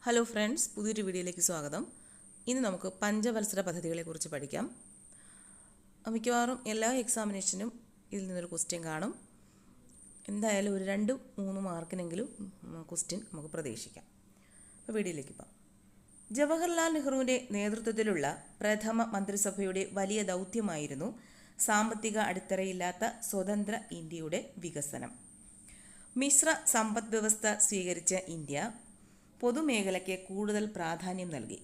Hello friends, പുതിയൊരു വീഡിയോയിലേക്ക് സ്വാഗതം. ഇന്ന് നമുക്ക് പഞ്ചവത്സര പദ്ധതികളെക്കുറിച്ച് പഠിക്കാം. മിക്കവാറും എല്ലാ എക്സാമിനേഷനും ഇതിൽ നിന്നൊരു ക്വസ്റ്റ്യൻ കാണും. എന്തായാലും ഒരു 2-3 മാർക്കിനെങ്കിലും ക്വസ്റ്റ്യൻ നമുക്ക് പ്രതീക്ഷിക്കാം. അപ്പോൾ വീഡിയോയിലേക്ക് പോകാം. ജവഹർലാൽ നെഹ്റുവിൻ്റെ നേതൃത്വത്തിലുള്ള പ്രഥമ മന്ത്രിസഭയുടെ വലിയ ദൗത്യമായിരുന്നു സാമ്പത്തിക അടിത്തറയില്ലാത്ത സ്വതന്ത്ര ഇന്ത്യയുടെ വികസനം. മിശ്ര സമ്പദ് വ്യവസ്ഥ സ്വീകരിച്ച ഇന്ത്യ പൊതുമേഖലയ്ക്ക് കൂടുതൽ പ്രാധാന്യം നൽകി.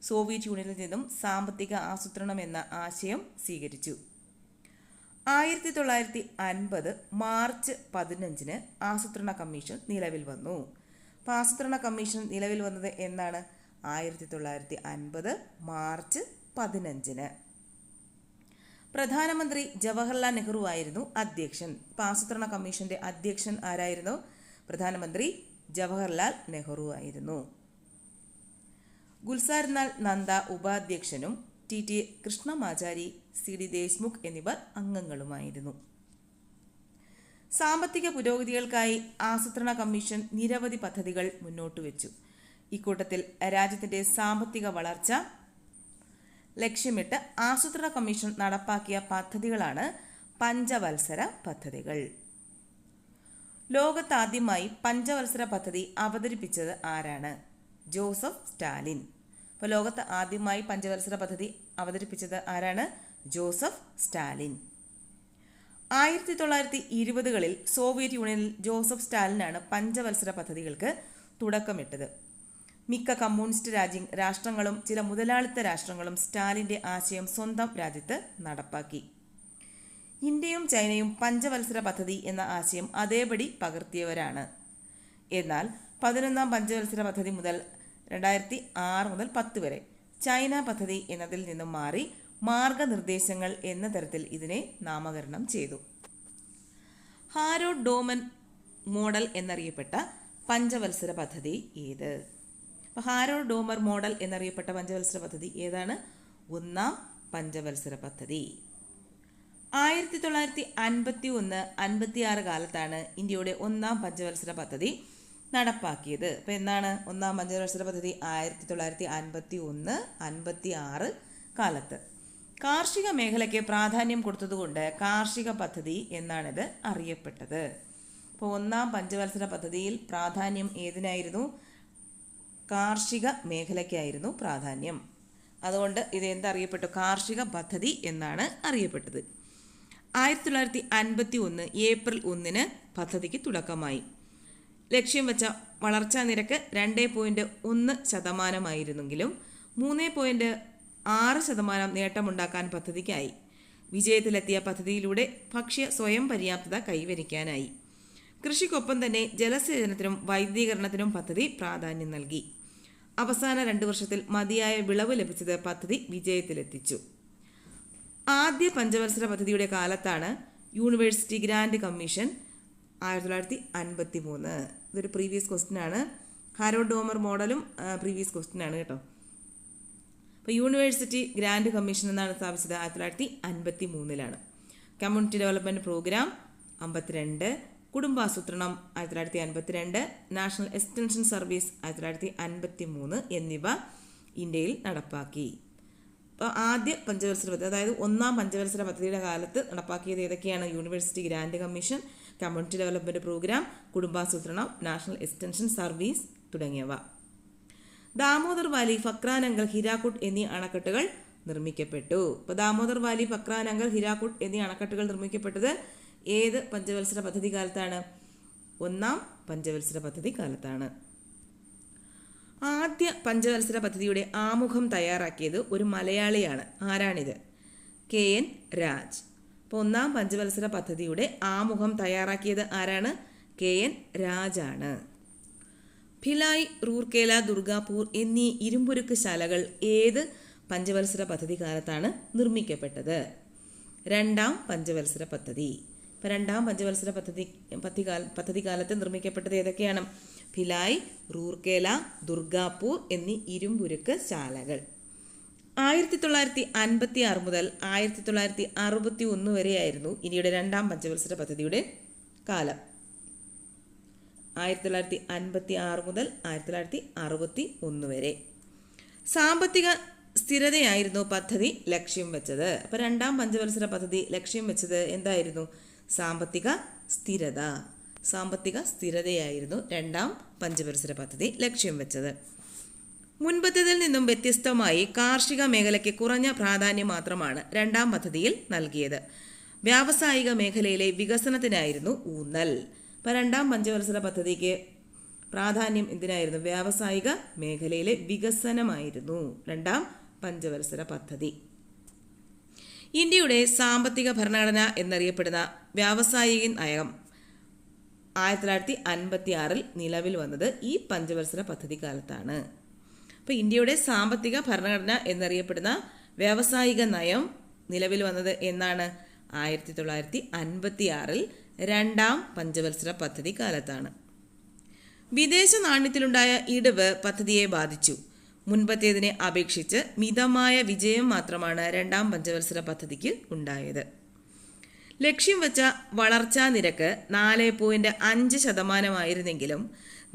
സോവിയറ്റ് യൂണിയനിൽ നിന്നും സാമ്പത്തിക ആസൂത്രണം എന്ന ആശയം സ്വീകരിച്ചു. 1950 മാർച്ച് 15 ആസൂത്രണ കമ്മീഷൻ നിലവിൽ വന്നു. അപ്പോൾ ആസൂത്രണ കമ്മീഷൻ നിലവിൽ വന്നത് എന്നാണ്? 1950 മാർച്ച് 15. പ്രധാനമന്ത്രി ജവഹർലാൽ നെഹ്റു ആയിരുന്നു അധ്യക്ഷൻ. ഇപ്പോൾ ആസൂത്രണ കമ്മീഷന്റെ അധ്യക്ഷൻ ആരായിരുന്നു? പ്രധാനമന്ത്രി ജവഹർലാൽ നെഹ്റു ആയിരുന്നു. ഗുൽസാർലാൽ നന്ദ ഉപാധ്യക്ഷനും ടി കൃഷ്ണമാചാരി, സി ദേശ്മുഖ് എന്നിവർ അംഗങ്ങളുമായിരുന്നു. സാമ്പത്തിക പുരോഗതികൾക്കായി ആസൂത്രണ കമ്മീഷൻ നിരവധി പദ്ധതികൾ മുന്നോട്ട് വെച്ചു. ഇക്കൂട്ടത്തിൽ രാജ്യത്തിന്റെ സാമ്പത്തിക വളർച്ച ലക്ഷ്യമിട്ട് ആസൂത്രണ കമ്മീഷൻ നടപ്പാക്കിയ പദ്ധതികളാണ് പഞ്ചവത്സര പദ്ധതികൾ. ലോകത്താദ്യമായി പഞ്ചവത്സര പദ്ധതി അവതരിപ്പിച്ചത് ആരാണ്? Joseph Stalin. അപ്പോൾ ലോകത്ത് ആദ്യമായി പഞ്ചവത്സര പദ്ധതി അവതരിപ്പിച്ചത് ആരാണ്? Joseph Stalin. 1920കളിൽ സോവിയറ്റ് യൂണിയനിൽ ജോസഫ് സ്റ്റാലിനാണ് പഞ്ചവത്സര പദ്ധതികൾക്ക് തുടക്കമിട്ടത്. മിക്ക കമ്മ്യൂണിസ്റ്റ് രാഷ്ട്രങ്ങളും ചില മുതലാളിത്ത രാഷ്ട്രങ്ങളും സ്റ്റാലിൻ്റെ ആശയം സ്വന്തം രാജ്യത്ത് നടപ്പാക്കി. ഇന്ത്യയും ചൈനയും പഞ്ചവത്സര പദ്ധതി എന്ന ആശയം അതേപടി പകർത്തിയവരാണ്. എന്നാൽ 11ാം പഞ്ചവത്സര പദ്ധതി മുതൽ 2006 മുതൽ 10 വരെ ചൈന പദ്ധതി എന്നതിൽ നിന്നും മാറി മാർഗനിർദ്ദേശങ്ങൾ എന്ന തരത്തിൽ ഇതിനെ നാമകരണം ചെയ്തു. ഹാരോൾഡ് ഡോമൻ മോഡൽ എന്നറിയപ്പെട്ട പഞ്ചവത്സര പദ്ധതി ഏത്? അപ്പോൾ ഹാരോൾഡ് ഡോമർ മോഡൽ എന്നറിയപ്പെട്ട പഞ്ചവത്സര പദ്ധതി ഏതാണ്? 1ാം പഞ്ചവത്സര പദ്ധതി. 1951-56 കാലത്താണ് ഇന്ത്യയുടെ 1ാം പഞ്ചവത്സര പദ്ധതി നടപ്പാക്കിയത്. അപ്പോൾ എന്നാണ് 1ാം പഞ്ചവത്സര പദ്ധതി? 1951-56 കാലത്ത്. കാർഷിക മേഖലയ്ക്ക് പ്രാധാന്യം കൊടുത്തതുകൊണ്ട് കാർഷിക പദ്ധതി എന്നാണിത് അറിയപ്പെട്ടത്. അപ്പോൾ 1ാം പഞ്ചവത്സര പദ്ധതിയിൽ പ്രാധാന്യം ഏതിനായിരുന്നു? കാർഷിക മേഖലയ്ക്കായിരുന്നു പ്രാധാന്യം. അതുകൊണ്ട് ഇത് എന്തറിയപ്പെട്ടു? കാർഷിക പദ്ധതി എന്നാണ് അറിയപ്പെട്ടത്. 1951 ഏപ്രിൽ 1 പദ്ധതിക്ക് തുടക്കമായി. ലക്ഷ്യം വെച്ച വളർച്ചാ നിരക്ക് 2.1% 3.6% നേട്ടമുണ്ടാക്കാൻ പദ്ധതിക്കായി. വിജയത്തിലെത്തിയ പദ്ധതിയിലൂടെ ഭക്ഷ്യ സ്വയം പര്യാപ്തത കൈവരിക്കാനായി. കൃഷിക്കൊപ്പം തന്നെ ജലസേചനത്തിനും വൈദ്യുതീകരണത്തിനും പദ്ധതി പ്രാധാന്യം നൽകി. അവസാന 2 വർഷത്തിൽ മതിയായ വിളവ് ലഭിച്ചത് പദ്ധതി വിജയത്തിലെത്തിച്ചു. ആദ്യ പഞ്ചവത്സര പദ്ധതിയുടെ കാലത്താണ് യൂണിവേഴ്സിറ്റി ഗ്രാൻഡ് കമ്മീഷൻ 1953. ഇതൊരു പ്രീവിയസ് ക്വസ്റ്റ്യൻ ആണ്. ഹാരോൾഡ് ഡോമർ മോഡലും പ്രീവിയസ് ക്വസ്റ്റ്യൻ ആണ് കേട്ടോ. അപ്പോൾ യൂണിവേഴ്സിറ്റി ഗ്രാൻഡ് കമ്മീഷൻ എന്നാണ് സ്ഥാപിച്ചത് 1953. കമ്മ്യൂണിറ്റി ഡെവലപ്മെൻറ്റ് പ്രോഗ്രാം 52, കുടുംബാസൂത്രണം 1952, നാഷണൽ എക്സ്റ്റൻഷൻ സർവീസ് 1953 എന്നിവ ഇന്ത്യയിൽ നടപ്പാക്കി. അപ്പോൾ ആദ്യ പഞ്ചവത്സര പദ്ധതി, അതായത് 1ാം പഞ്ചവത്സര പദ്ധതിയുടെ കാലത്ത് നടപ്പാക്കിയത് ഏതൊക്കെയാണ്? University grand commission, community development programme, കുടുംബാസൂത്രണം, നാഷണൽ എക്സ്റ്റൻഷൻ സർവീസ് തുടങ്ങിയവ. ദാമോദർ വാലി, ഫക്രാനങ്കൽ, ഹിരാക്കുഡ് എന്നീ അണക്കെട്ടുകൾ നിർമ്മിക്കപ്പെട്ടു. ഇപ്പോൾ ദാമോദർ വാലി, ഫക്രാനങ്കൽ, ഹിരാക്കുഡ് എന്നീ അണക്കെട്ടുകൾ നിർമ്മിക്കപ്പെട്ടത് ഏത് പഞ്ചവത്സര പദ്ധതി കാലത്താണ്? 1ാം പഞ്ചവത്സര പദ്ധതി കാലത്താണ്. ആദ്യ പഞ്ചവത്സര പദ്ധതിയുടെ ആമുഖം തയ്യാറാക്കിയത് ഒരു മലയാളിയാണ്. ആരാണിത്? KN രാജ്. അപ്പോൾ 1ാം പഞ്ചവത്സര പദ്ധതിയുടെ ആമുഖം തയ്യാറാക്കിയത് ആരാണ്? KN രാജാണ്. ഭിലായ്, റൂർക്കേല, ദുർഗാപൂർ എന്നീ ഇരുമ്പുരുക്ക് ശാലകൾ ഏത് പഞ്ചവത്സര പദ്ധതി കാലത്താണ് നിർമ്മിക്കപ്പെട്ടത്? 2ാം പഞ്ചവത്സര പദ്ധതി. ഇപ്പോൾ 2ാം പഞ്ചവത്സര പദ്ധതി കാലത്ത് നിർമ്മിക്കപ്പെട്ടത് ഏതൊക്കെയാണ്? ഭിലായ്, റൂർക്കേല, ദുർഗാപൂർ എന്നീ ഇരുമ്പുരുക്ക് ശാലകൾ. 1956 മുതൽ 1961 വരെയായിരുന്നു ഇന്ത്യയുടെ 2ാം പഞ്ചവത്സര പദ്ധതിയുടെ കാലം. 1956 മുതൽ 1961 വരെ. സാമ്പത്തിക സ്ഥിരതയായിരുന്നു പദ്ധതി ലക്ഷ്യം വെച്ചത്. അപ്പോൾ രണ്ടാം പഞ്ചവത്സര പദ്ധതി ലക്ഷ്യം വെച്ചത് എന്തായിരുന്നു? സാമ്പത്തിക സ്ഥിരതയായിരുന്നു രണ്ടാം പഞ്ചവത്സര പദ്ധതി ലക്ഷ്യം വെച്ചത്. മുൻപത്തേതിൽ നിന്നും വ്യത്യസ്തമായി കാർഷിക മേഖലയ്ക്ക് കുറഞ്ഞ പ്രാധാന്യം മാത്രമാണ് രണ്ടാം പദ്ധതിയിൽ നൽകിയത്. വ്യാവസായിക മേഖലയിലെ വികസനത്തിനായിരുന്നു ഊന്നൽ. അപ്പോൾ രണ്ടാം പഞ്ചവത്സര പദ്ധതിക്ക് പ്രാധാന്യം എന്തിനായിരുന്നു? വ്യാവസായിക മേഖലയിലെ വികസനമായിരുന്നു രണ്ടാം പഞ്ചവത്സര പദ്ധതി. ഇന്ത്യയുടെ സാമ്പത്തിക ഭരണഘടന എന്നറിയപ്പെടുന്ന വ്യാവസായിക നയം 1956 നിലവിൽ വന്നത് ഈ പഞ്ചവത്സര പദ്ധതി കാലത്താണ്. അപ്പോൾ ഇന്ത്യയുടെ സാമ്പത്തിക ഭരണഘടന എന്നറിയപ്പെടുന്ന വ്യാവസായിക നയം നിലവിൽ വന്നത് എന്നാണ്? 1956 രണ്ടാം പഞ്ചവത്സര പദ്ധതി കാലത്താണ്. വിദേശ നാണ്യത്തിലുണ്ടായ ഇടിവ് പദ്ധതിയെ ബാധിച്ചു. മുൻപത്തേതിനെ അപേക്ഷിച്ച് മിതമായ വിജയം മാത്രമാണ് രണ്ടാം പഞ്ചവത്സര പദ്ധതിക്ക് ഉണ്ടായത്. ലക്ഷ്യം വെച്ച വളർച്ചാ നിരക്ക് 4.5%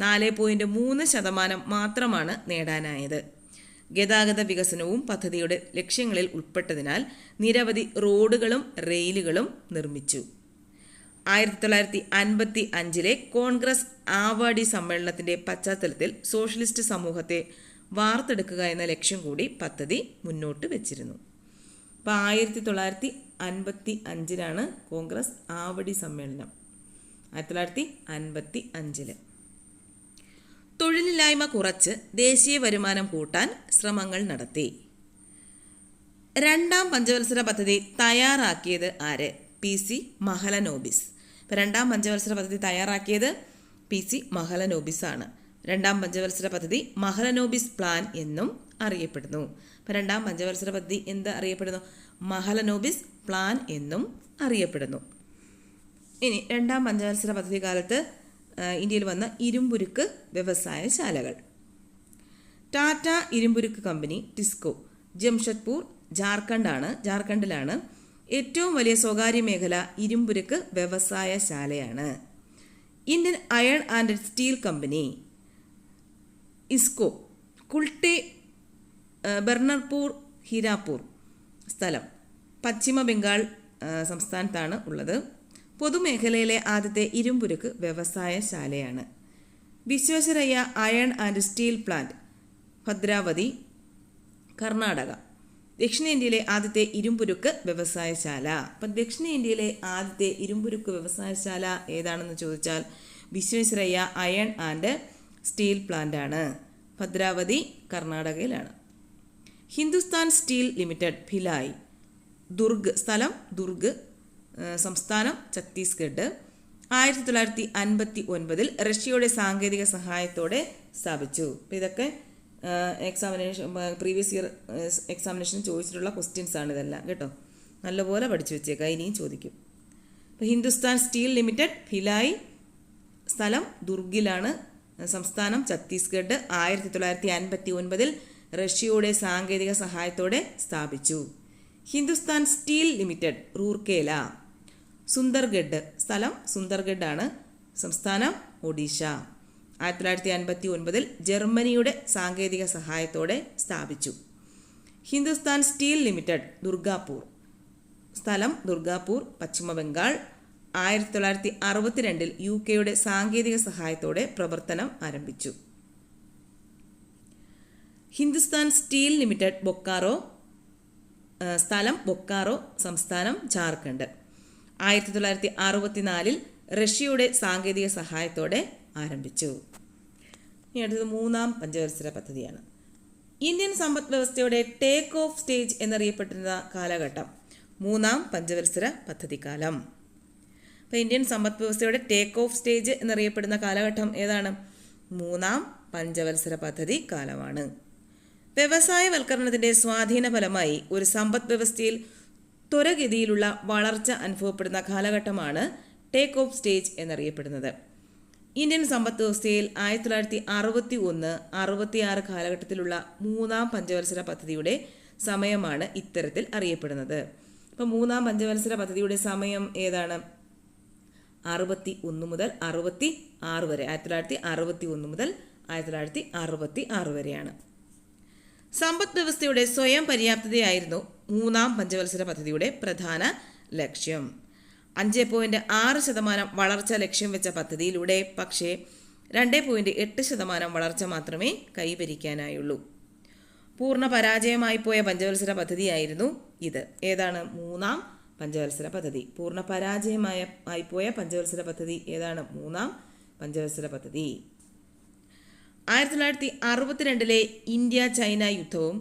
4.3% മാത്രമാണ് നേടാനായത്. ഗതാഗത വികസനവും പദ്ധതിയുടെ ലക്ഷ്യങ്ങളിൽ ഉൾപ്പെട്ടതിനാൽ നിരവധി റോഡുകളും റെയിലുകളും നിർമ്മിച്ചു. 1955 കോൺഗ്രസ് ആവാടി സമ്മേളനത്തിന്റെ പശ്ചാത്തലത്തിൽ സോഷ്യലിസ്റ്റ് സമൂഹത്തെ വാർത്തെടുക്കുക എന്ന ലക്ഷ്യം കൂടി പദ്ധതി മുന്നോട്ട് വെച്ചിരുന്നു. അപ്പോൾ 1955 കോൺഗ്രസ് ആവടി സമ്മേളനം. 1955 തൊഴിലില്ലായ്മ കുറച്ച് ദേശീയ വരുമാനം കൂട്ടാൻ ശ്രമങ്ങൾ നടത്തി. രണ്ടാം പഞ്ചവത്സര പദ്ധതി തയ്യാറാക്കിയത് ആര്? PC മഹലനോബിസ്. ഇപ്പോൾ രണ്ടാം പഞ്ചവത്സര പദ്ധതി തയ്യാറാക്കിയത് PC മഹലനോബിസ് ആണ്. രണ്ടാം പഞ്ചവത്സര പദ്ധതി മഹലനോബിസ് പ്ലാൻ എന്നും അറിയപ്പെടുന്നു. അപ്പോൾ രണ്ടാം പഞ്ചവത്സര പദ്ധതി എന്ത് അറിയപ്പെടുന്നു? മഹലനോബിസ് പ്ലാൻ എന്നും അറിയപ്പെടുന്നു. ഇനി രണ്ടാം പഞ്ചവത്സര പദ്ധതി കാലത്ത് ഇന്ത്യയിൽ വന്ന ഇരുമ്പുരുക്ക് വ്യവസായശാലകൾ. ടാറ്റ ഇരുമ്പുരുക്ക് കമ്പനി ടിസ്കോ ജംഷഡ്പൂർ ജാർഖണ്ഡിലാണ് ഏറ്റവും വലിയ സ്വകാര്യ മേഖല ഇരുമ്പുരുക്ക് വ്യവസായശാലയാണ്. Indian iron and steel company ISCO Kulti Burnpur Hirapur സ്ഥലം പശ്ചിമ ബംഗാൾ സംസ്ഥാനത്താണ് ഉള്ളത്. പൊതുമേഖലയിലെ ആദ്യത്തെ ഇരുമ്പുരുക്ക് വ്യവസായശാലയാണ്. Visvesvaraya iron and steel plant Bhadravati Karnataka. ദക്ഷിണേന്ത്യയിലെ ആദ്യത്തെ ഇരുമ്പുരുക്ക് വ്യവസായശാല. അപ്പം ദക്ഷിണേന്ത്യയിലെ ആദ്യത്തെ ഇരുമ്പുരുക്ക് വ്യവസായശാല ഏതാണെന്ന് ചോദിച്ചാൽ Visvesvaraya iron and steel plant ആണ്. ഭദ്രാവതി കർണാടകയിലാണ്. ഹിന്ദുസ്ഥാൻ സ്റ്റീൽ ലിമിറ്റഡ് ഭിലായ് സ്ഥലം ദുർഗ് സംസ്ഥാനം ഛത്തീസ്ഗഡ്. 1959 റഷ്യയുടെ സാങ്കേതിക സഹായത്തോടെ സ്ഥാപിച്ചു. അപ്പോൾ ഇതൊക്കെ പ്രീവിയസ് ഇയർ എക്സാമിനേഷൻ ചോദിച്ചിട്ടുള്ള ക്വസ്റ്റ്യൻസ് ആണ് ഇതെല്ലാം കേട്ടോ. നല്ലപോലെ പഠിച്ചു വെച്ചേക്കാം, ഇനിയും ചോദിക്കും. അപ്പോൾ ഹിന്ദുസ്ഥാൻ സ്റ്റീൽ ലിമിറ്റഡ് ഭിലായ് സ്ഥലം ദുർഗിലാണ് സംസ്ഥാനം ഛത്തീസ്ഗഡ്. 1959 റഷ്യയുടെ സാങ്കേതിക സഹായത്തോടെ സ്ഥാപിച്ചു. ഹിന്ദുസ്ഥാൻ സ്റ്റീൽ ലിമിറ്റഡ് റൂർക്കേല സുന്ദർഗഡ് സ്ഥലം സുന്ദർഗഡ് ആണ് സംസ്ഥാനം ഒഡീഷ. 1959 ജർമ്മനിയുടെ സാങ്കേതിക സഹായത്തോടെ സ്ഥാപിച്ചു. ഹിന്ദുസ്ഥാൻ സ്റ്റീൽ ലിമിറ്റഡ് ദുർഗാപൂർ സ്ഥലം ദുർഗാപൂർ പശ്ചിമ ബംഗാൾ. 1962 UK സാങ്കേതിക സഹായത്തോടെ പ്രവർത്തനം ആരംഭിച്ചു. ഹിന്ദുസ്ഥാൻ സ്റ്റീൽ ലിമിറ്റഡ് ബൊക്കാറോ സ്ഥലം ബൊക്കാറോ സംസ്ഥാനം ജാർഖണ്ഡ്. 1964 റഷ്യയുടെ സാങ്കേതിക സഹായത്തോടെ ആരംഭിച്ചു. ഇനി അടുത്തത് മൂന്നാം പഞ്ചവത്സര പദ്ധതിയാണ്. ഇന്ത്യൻ സമ്പദ് വ്യവസ്ഥയുടെ ടേക്ക് ഓഫ് സ്റ്റേജ് എന്നറിയപ്പെടുന്ന കാലഘട്ടം മൂന്നാം പഞ്ചവത്സര പദ്ധതിക്കാലം. അപ്പോൾ ഇന്ത്യൻ സമ്പദ് വ്യവസ്ഥയുടെ ടേക്ക് ഓഫ് സ്റ്റേജ് എന്നറിയപ്പെടുന്ന കാലഘട്ടം ഏതാണ്? മൂന്നാം പഞ്ചവത്സര പദ്ധതി കാലമാണ്. വ്യവസായവൽക്കരണത്തിൻ്റെ സ്വാധീന ഫലമായി ഒരു സമ്പദ് വ്യവസ്ഥയിൽ ത്വരഗതിയിലുള്ള വളർച്ച അനുഭവപ്പെടുന്ന കാലഘട്ടമാണ് ടേക്ക് ഓഫ് സ്റ്റേജ് എന്നറിയപ്പെടുന്നത്. ഇന്ത്യൻ സമ്പദ് വ്യവസ്ഥയിൽ 1961-66 കാലഘട്ടത്തിലുള്ള മൂന്നാം പഞ്ചവത്സര പദ്ധതിയുടെ സമയമാണ് ഇത്തരത്തിൽ അറിയപ്പെടുന്നത്. അപ്പോൾ മൂന്നാം പഞ്ചവത്സര പദ്ധതിയുടെ സമയം ഏതാണ്? 61 മുതൽ 66 വരെ, 1961 മുതൽ 1966 വരെയാണ്. സമ്പദ് വ്യവസ്ഥയുടെ സ്വയം പര്യാപ്തതയായിരുന്നു മൂന്നാം പഞ്ചവത്സര പദ്ധതിയുടെ പ്രധാന ലക്ഷ്യം. 5.6% വളർച്ച ലക്ഷ്യം വെച്ച പദ്ധതിയിലൂടെ പക്ഷേ 2.8% വളർച്ച മാത്രമേ കൈവരിക്കാനായുള്ളൂ. പൂർണ്ണ പരാജയമായി പോയ പഞ്ചവത്സര പദ്ധതിയായിരുന്നു ഇത്. ഏതാണ്? മൂന്നാം പഞ്ചവത്സര പദ്ധതി. പൂർണ്ണ പരാജയമായി പോയ പഞ്ചവത്സര പദ്ധതി ഏതാണ്? മൂന്നാം പഞ്ചവത്സര പദ്ധതി. 1962 ഇന്ത്യ ചൈന യുദ്ധവും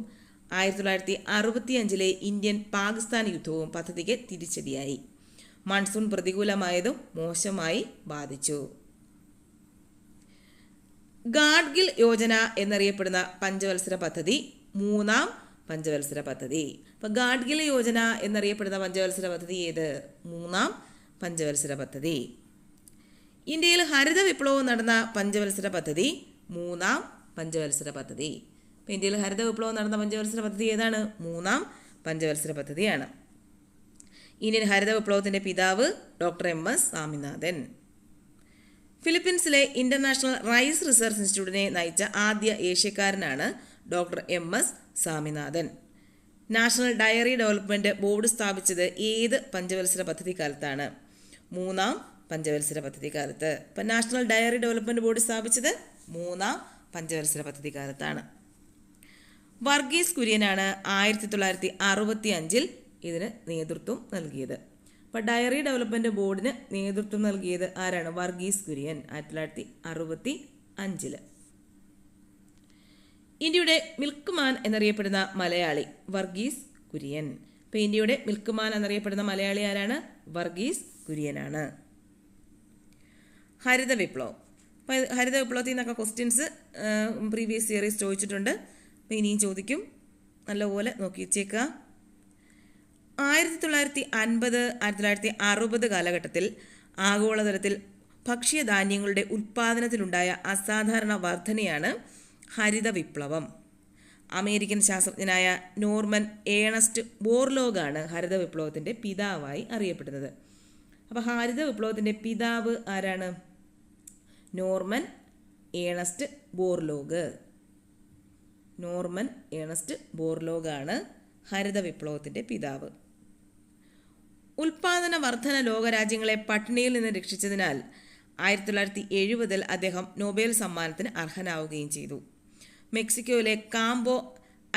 1965 ഇന്ത്യൻ പാകിസ്ഥാൻ യുദ്ധവും പദ്ധതിക്ക് തിരിച്ചടിയായി. മൺസൂൺ പ്രതികൂലമായതും മോശമായി ബാധിച്ചു. ഗാഡ്ഗിൽ യോജന എന്നറിയപ്പെടുന്ന പഞ്ചവത്സര പദ്ധതി മൂന്നാം പഞ്ചവത്സര പദ്ധതി. അപ്പോൾ ഗാഡ്ഗിൽ യോജന എന്നറിയപ്പെടുന്ന പഞ്ചവത്സര പദ്ധതി ഏത്? മൂന്നാം പഞ്ചവത്സര പദ്ധതി. ഇന്ത്യയിൽ ഹരിത വിപ്ലവം നടന്ന പഞ്ചവത്സര പദ്ധതി മൂന്നാം പഞ്ചവത്സര പദ്ധതി. അപ്പോൾ ഇന്ത്യയിൽ ഹരിത വിപ്ലവം നടന്ന പഞ്ചവത്സര പദ്ധതി ഏതാണ്? മൂന്നാം പഞ്ചവത്സര പദ്ധതിയാണ്. ഇന്ത്യൻ ഹരിത വിപ്ലവത്തിൻ്റെ പിതാവ് ഡോക്ടർ MS സ്വാമിനാഥൻ. ഫിലിപ്പീൻസിലെ ഇന്റർനാഷണൽ റൈസ് റിസർച്ച് ഇൻസ്റ്റിറ്റ്യൂട്ടിനെ നയിച്ച ആദ്യ ഏഷ്യക്കാരനാണ് doctor MS Swaminathan. National dairy development board സ്ഥാപിച്ചത് ഏത് പഞ്ചവത്സര പദ്ധതി കാലത്താണ്? മൂന്നാം പഞ്ചവത്സര പദ്ധതി കാലത്ത്. ഇപ്പം നാഷണൽ ഡയറി ഡെവലപ്മെൻറ്റ് ബോർഡ് സ്ഥാപിച്ചത് മൂന്നാം പഞ്ചവത്സര പദ്ധതി കാലത്താണ്. വർഗീസ് കുര്യനാണ് 1965 ഇതിന് നേതൃത്വം നൽകിയത്. അപ്പോൾ ഡയറി ഡെവലപ്മെൻറ്റ് ബോർഡിന് നേതൃത്വം നൽകിയത് ആരാണ്? വർഗീസ് കുര്യൻ 1965. ഇന്ത്യയുടെ മിൽക്ക് മാൻ എന്നറിയപ്പെടുന്ന മലയാളി വർഗീസ് കുര്യൻ. അപ്പോൾ ഇന്ത്യയുടെ മിൽക്ക് മാൻ എന്നറിയപ്പെടുന്ന മലയാളി ആരാണ്? വർഗീസ് കുര്യനാണ്. ഹരിത വിപ്ലവം. അപ്പോൾ ഹരിത വിപ്ലവത്തിൽ നിന്നൊക്കെ ക്വസ്റ്റ്യൻസ് പ്രീവിയസ് ഇയറിൽ ചോദിച്ചിട്ടുണ്ട്. അപ്പോൾ ഇനിയും ചോദിക്കും. നല്ലപോലെ നോക്കി വെച്ചേക്കുക. 1950, 1960 കാലഘട്ടത്തിൽ ആഗോളതലത്തിൽ ഭക്ഷ്യധാന്യങ്ങളുടെ ഉൽപ്പാദനത്തിലുണ്ടായ അസാധാരണ വർധനയാണ് ഹരിത വിപ്ലവം. അമേരിക്കൻ ശാസ്ത്രജ്ഞനായ നോർമൻ ഏണസ്റ്റ് ബോർലോഗാണ് ഹരിത വിപ്ലവത്തിൻ്റെ പിതാവായി അറിയപ്പെടുന്നത്. അപ്പോൾ ഹരിത വിപ്ലവത്തിൻ്റെ പിതാവ് ആരാണ്? Norman Ernest Borlaug. Norman Ernest ബോർലോഗാണ് ഹരിത വിപ്ലവത്തിൻ്റെ പിതാവ്. ഉൽപാദന വർധന ലോകരാജ്യങ്ങളെ പട്ടിണിയിൽ നിന്ന് രക്ഷിച്ചതിനാൽ 1970 അദ്ദേഹം നൊബേൽ സമ്മാനത്തിന് അർഹനാവുകയും ചെയ്തു. മെക്സിക്കോയിലെ കാംബോ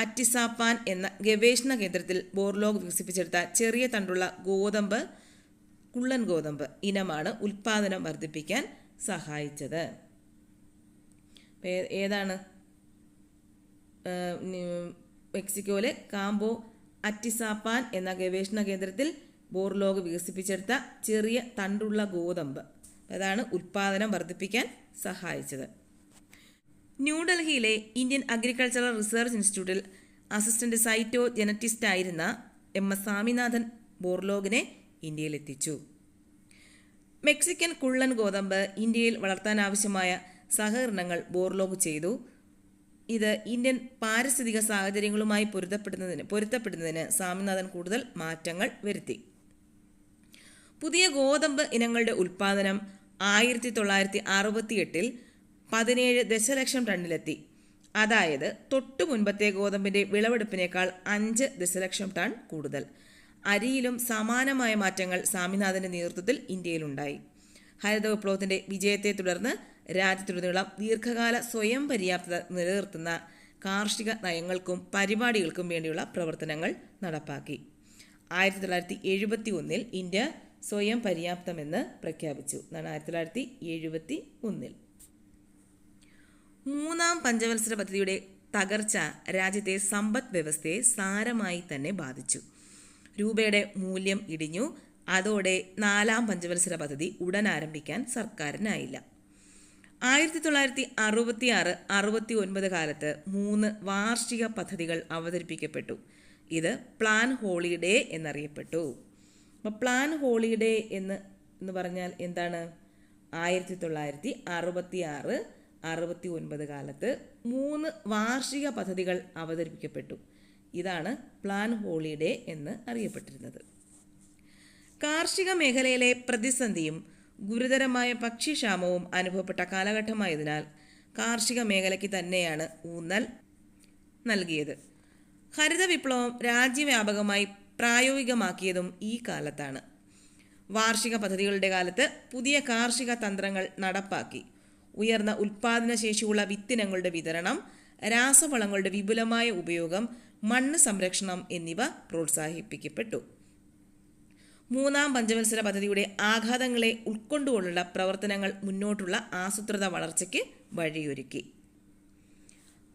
അറ്റിസാപ്പാൻ എന്ന ഗവേഷണ കേന്ദ്രത്തിൽ ബോർലോഗ് വികസിപ്പിച്ചെടുത്ത ചെറിയ തണ്ടുള്ള ഗോതമ്പ്, കുള്ളൻ ഗോതമ്പ് ഇനമാണ് ഉൽപാദനം വർദ്ധിപ്പിക്കാൻ സഹായിച്ചത്. ഏതാണ്? മെക്സിക്കോയിലെ കാംബോ അറ്റിസാപ്പാൻ എന്ന ഗവേഷണ കേന്ദ്രത്തിൽ ബോർലോഗ് വികസിപ്പിച്ചെടുത്ത ചെറിയ തണ്ടുള്ള ഗോതമ്പ് അതാണ് ഉൽപാദനം വർദ്ധിപ്പിക്കാൻ സഹായിച്ചത്. ന്യൂഡൽഹിയിലെ ഇന്ത്യൻ അഗ്രികൾച്ചറൽ റിസർച്ച് ഇൻസ്റ്റിറ്റ്യൂട്ടിൽ അസിസ്റ്റന്റ് സൈറ്റോ ജനറ്റിസ്റ്റ് ആയിരുന്ന MS സ്വാമിനാഥൻ ബോർലോഗിനെ ഇന്ത്യയിലെത്തിച്ചു. മെക്സിക്കൻ കുള്ളൻ ഗോതമ്പ് ഇന്ത്യയിൽ വളർത്താനാവശ്യമായ സഹകരണങ്ങൾ ബോർലോഗ് ചെയ്തു. ഇത് ഇന്ത്യൻ പാരിസ്ഥിതിക സാഹചര്യങ്ങളുമായി പൊരുത്തപ്പെടുന്നതിന് സ്വാമിനാഥൻ കൂടുതൽ മാറ്റങ്ങൾ വരുത്തി. പുതിയ ഗോതമ്പ് ഇനങ്ങളുടെ ഉൽപ്പാദനം 1968 17 ദശലക്ഷം ടണ്ണിലെത്തി. അതായത് തൊട്ടു മുൻപത്തെ ഗോതമ്പിൻ്റെ വിളവെടുപ്പിനേക്കാൾ 5 ദശലക്ഷം ടൺ കൂടുതൽ. അരിയിലും സമാനമായ മാറ്റങ്ങൾ സ്വാമിനാഥൻ്റെ നേതൃത്വത്തിൽ ഇന്ത്യയിലുണ്ടായി. ഹരിത വിപ്ലവത്തിൻ്റെ വിജയത്തെ തുടർന്ന് രാജ്യത്തുടനീളം ദീർഘകാല സ്വയം പര്യാപ്തത നിലനിർത്തുന്ന കാർഷിക നയങ്ങൾക്കും പരിപാടികൾക്കും വേണ്ടിയുള്ള പ്രവർത്തനങ്ങൾ നടപ്പാക്കി. 1971 ഇന്ത്യ സ്വയം പര്യാപ്തമെന്ന് പ്രഖ്യാപിച്ചു. 1971 മൂന്നാം പഞ്ചവത്സര പദ്ധതിയുടെ തകർച്ച രാജ്യത്തെ സമ്പദ് വ്യവസ്ഥയെ സാരമായി തന്നെ ബാധിച്ചു. രൂപയുടെ മൂല്യം ഇടിഞ്ഞു. അതോടെ നാലാം പഞ്ചവത്സര പദ്ധതി ഉടൻ ആരംഭിക്കാൻ സർക്കാരിനായില്ല. 1966-69 കാലത്ത് 3 വാർഷിക പദ്ധതികൾ അവതരിപ്പിക്കപ്പെട്ടു. ഇത് പ്ലാൻ ഹോളിഡേ എന്നറിയപ്പെട്ടു. അപ്പോൾ പ്ലാൻ ഹോളിഡേ എന്ന് പറഞ്ഞാൽ എന്താണ്? 1966-69 കാലത്ത് 3 വാർഷിക പദ്ധതികൾ അവതരിപ്പിക്കപ്പെട്ടു. ഇതാണ് പ്ലാൻ ഹോളിഡേ എന്ന് അറിയപ്പെട്ടിരുന്നത്. കാർഷിക മേഖലയിലെ പ്രതിസന്ധിയും ഗുരുതരമായ ഭക്ഷ്യക്ഷാമവും അനുഭവപ്പെട്ട കാലഘട്ടമായതിനാൽ കാർഷിക മേഖലയ്ക്ക് തന്നെയാണ് ഊന്നൽ നൽകിയത്. ഹരിത വിപ്ലവം രാജ്യവ്യാപകമായി പ്രായോഗികമാക്കിയതും ഈ കാലത്താണ്. വാർഷിക പദ്ധതികളുടെ കാലത്ത് പുതിയ കാർഷിക തന്ത്രങ്ങൾ നടപ്പാക്കി. ഉയർന്ന ഉൽപാദന ശേഷിയുള്ള വിത്തിനങ്ങളുടെ വിതരണം, രാസവളങ്ങളുടെ വിപുലമായ ഉപയോഗം, മണ്ണ് സംരക്ഷണം എന്നിവ പ്രോത്സാഹിപ്പിക്കപ്പെട്ടു. മൂന്നാം പഞ്ചവത്സര പദ്ധതിയുടെ ആഘാതങ്ങളെ ഉൾക്കൊണ്ടുകൊണ്ടുള്ള പ്രവർത്തനങ്ങൾ മുന്നോട്ടുള്ള ആസൂത്രിത വളർച്ചയ്ക്ക് വഴിയൊരുക്കി.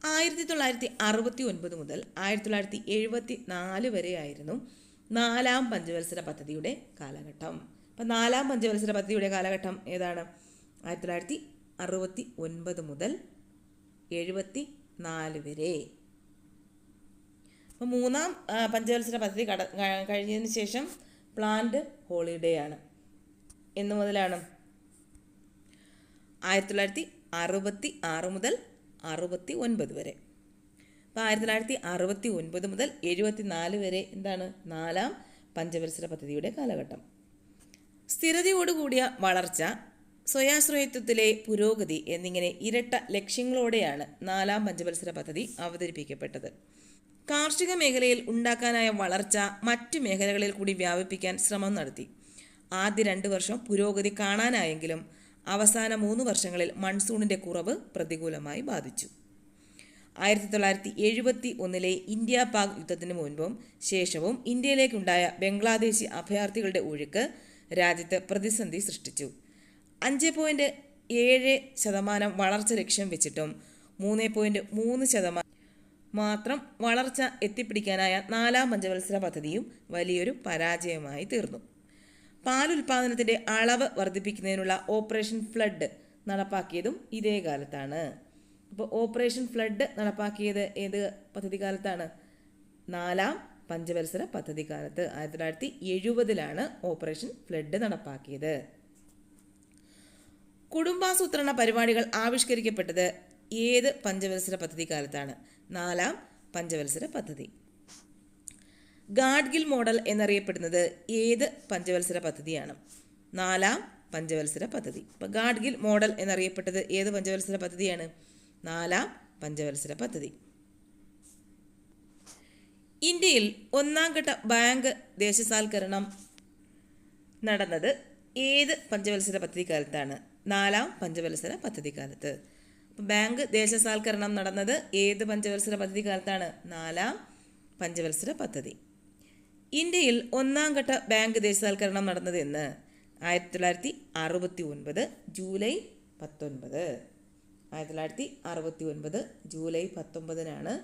1969 മുതൽ 1974 വരെയായിരുന്നു നാലാം പഞ്ചവത്സര പദ്ധതിയുടെ കാലഘട്ടം. അപ്പം നാലാം പഞ്ചവത്സര പദ്ധതിയുടെ കാലഘട്ടം ഏതാണ്? 1969 മുതൽ 74 വരെ. അപ്പം മൂന്നാം പഞ്ചവത്സര പദ്ധതി കഴിഞ്ഞതിന് ശേഷം പ്ലാന്റ് ഹോളിഡേ ആണ്. എന്ന് മുതലാണ്? 1966 മുതൽ 69 വരെ. അപ്പോൾ 1969 മുതൽ 74 വരെ എന്താണ്? നാലാം പഞ്ചവത്സര പദ്ധതിയുടെ കാലഘട്ടം. സ്ഥിരതയോടുകൂടിയ വളർച്ച, സ്വയാശ്രയത്വത്തിലെ പുരോഗതി എന്നിങ്ങനെ ഇരട്ട ലക്ഷ്യങ്ങളോടെയാണ് നാലാം പഞ്ചവത്സര പദ്ധതി അവതരിപ്പിക്കപ്പെട്ടത്. കാർഷിക മേഖലയിൽ ഉണ്ടാക്കാനായ വളർച്ച മറ്റു മേഖലകളിൽ കൂടി വ്യാപിപ്പിക്കാൻ ശ്രമം നടത്തി. ആദ്യ 2 വർഷം പുരോഗതി കാണാനായെങ്കിലും അവസാന 3 വർഷങ്ങളിൽ മൺസൂണിൻ്റെ കുറവ് പ്രതികൂലമായി ബാധിച്ചു. 1971 ഇന്ത്യ പാക് യുദ്ധത്തിന് മുൻപും ശേഷവും ഇന്ത്യയിലേക്കുണ്ടായ ബംഗ്ലാദേശി അഭയാർത്ഥികളുടെ ഒഴുക്ക് രാജ്യത്ത് പ്രതിസന്ധി സൃഷ്ടിച്ചു. 5.7% വളർച്ച ലക്ഷ്യം വെച്ചിട്ടും 3.3% മാത്രം വളർച്ച എത്തിപ്പിടിക്കാനായ നാലാം പഞ്ചവത്സര പദ്ധതിയും വലിയൊരു പരാജയമായി തീർന്നു. പാലുൽപാദനത്തിൻ്റെ അളവ് വർദ്ധിപ്പിക്കുന്നതിനുള്ള ഓപ്പറേഷൻ ഫ്ലഡ് നടപ്പാക്കിയതും ഇതേ കാലത്താണ്. അപ്പോൾ ഓപ്പറേഷൻ ഫ്ലഡ് നടപ്പാക്കിയത് ഏത് പദ്ധതി കാലത്താണ്? നാലാം പഞ്ചവത്സര പദ്ധതി കാലത്ത്. 1970 ഓപ്പറേഷൻ ഫ്ലഡ് നടപ്പാക്കിയത്. കുടുംബാസൂത്രണ പരിപാടികൾ ആവിഷ്കരിക്കപ്പെട്ടത് ഏത് പഞ്ചവത്സര പദ്ധതി കാലത്താണ്? നാലാം പഞ്ചവത്സര പദ്ധതി. ഗാഡ്ഗിൽ മോഡൽ എന്നറിയപ്പെടുന്നത് ഏത് പഞ്ചവത്സര പദ്ധതിയാണ്? നാലാം പഞ്ചവത്സര പദ്ധതി. അപ്പോൾ ഗാഡ്ഗിൽ മോഡൽ എന്നറിയപ്പെട്ടത് ഏത് പഞ്ചവത്സര പദ്ധതിയാണ്? നാലാം പഞ്ചവത്സര പദ്ധതി. ഇന്ത്യയിൽ ഒന്നാം ഘട്ട ബാങ്ക് ദേശസാൽക്കരണം നടന്നത് ഏത് പഞ്ചവത്സര പദ്ധതി കാലത്താണ്? നാലാം പഞ്ചവത്സര പദ്ധതി കാലത്ത്. അപ്പോൾ ബാങ്ക് ദേശസാൽക്കരണം നടന്നത് ഏത് പഞ്ചവത്സര പദ്ധതി കാലത്താണ്? നാലാം പഞ്ചവത്സര പദ്ധതി. ഇന്ത്യയിൽ ഒന്നാം ഘട്ട ബാങ്ക് ദേശസാൽക്കരണം നടന്നത് എന്ന്? 1969 ജൂലൈ 19. 1969 ജൂലൈ 19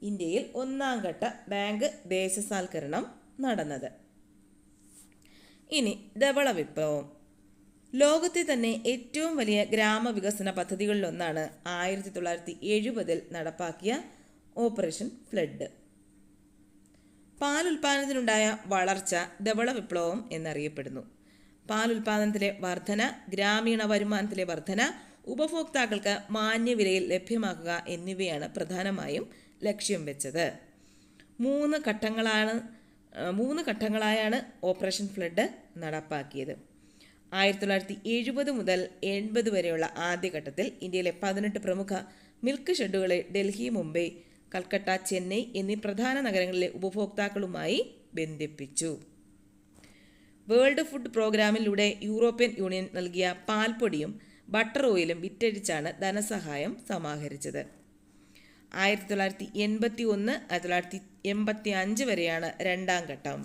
ഇന്ത്യയിൽ ഒന്നാം ഘട്ട ബാങ്ക് ദേശസാൽക്കരണം നടന്നത്. ഇനി ധവള വിപ്ലവം. ലോകത്തെ തന്നെ ഏറ്റവും വലിയ ഗ്രാമവികസന പദ്ധതികളിലൊന്നാണ് 1970 നടപ്പാക്കിയ ഓപ്പറേഷൻ ഫ്ലഡ്. പാലുൽപാദനത്തിനുണ്ടായ വളർച്ച ധവള വിപ്ലവം എന്നറിയപ്പെടുന്നു. പാലുൽപാദനത്തിലെ വർധന, ഗ്രാമീണ വരുമാനത്തിലെ വർധന, ഉപഭോക്താക്കൾക്ക് മാന്യവിലയിൽ ലഭ്യമാക്കുക എന്നിവയാണ് പ്രധാനമായും ലക്ഷ്യം വെച്ചത്. 3 ഘട്ടങ്ങളായാണ് ഓപ്പറേഷൻ ഫ്ലഡ് നടപ്പാക്കിയത്. 1970 മുതൽ 80 വരെയുള്ള ആദ്യഘട്ടത്തിൽ ഇന്ത്യയിലെ 18 പ്രമുഖ മിൽക്ക് ഷെഡുകളെ ഡൽഹി, മുംബൈ, കൽക്കട്ട, ചെന്നൈ എന്നീ പ്രധാന നഗരങ്ങളിലെ ഉപഭോക്താക്കളുമായി ബന്ധിപ്പിച്ചു. വേൾഡ് ഫുഡ് പ്രോഗ്രാമിലൂടെ യൂറോപ്യൻ യൂണിയൻ നൽകിയ പാൽപ്പൊടിയും ബട്ടർ ഓയിലും വിറ്റഴിച്ചാണ് ധനസഹായം സമാഹരിച്ചത്. 1981 1985 വരെയാണ് രണ്ടാം ഘട്ടം.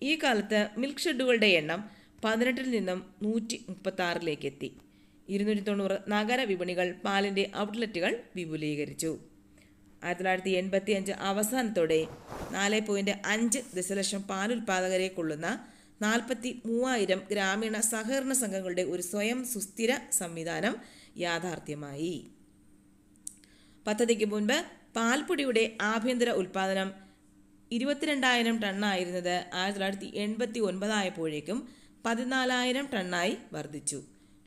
ഈ കാലത്ത് മിൽക്ക് ഷെഡുകളുടെ എണ്ണം 18 നിന്നും 136 എത്തി. 290 നഗര വിപണികൾ, പാലിൻ്റെ ഔട്ട്ലെറ്റുകൾ വിപുലീകരിച്ചു. 1985 അവസാനത്തോടെ 4.5 ദശലക്ഷം പാലുൽപാദകരെ കൊള്ളുന്ന 43,000 ഗ്രാമീണ സഹകരണ സംഘങ്ങളുടെ ഒരു സ്വയം സുസ്ഥിര സംവിധാനം യാഥാർത്ഥ്യമായി. പദ്ധതിക്ക് മുൻപ് പാൽപ്പൊടിയുടെ ആഭ്യന്തര ഉൽപ്പാദനം 22,000 ടണ്ണായിരുന്നത് 1989 ആയപ്പോഴേക്കും 14,000 ടണ്ണായി വർദ്ധിച്ചു.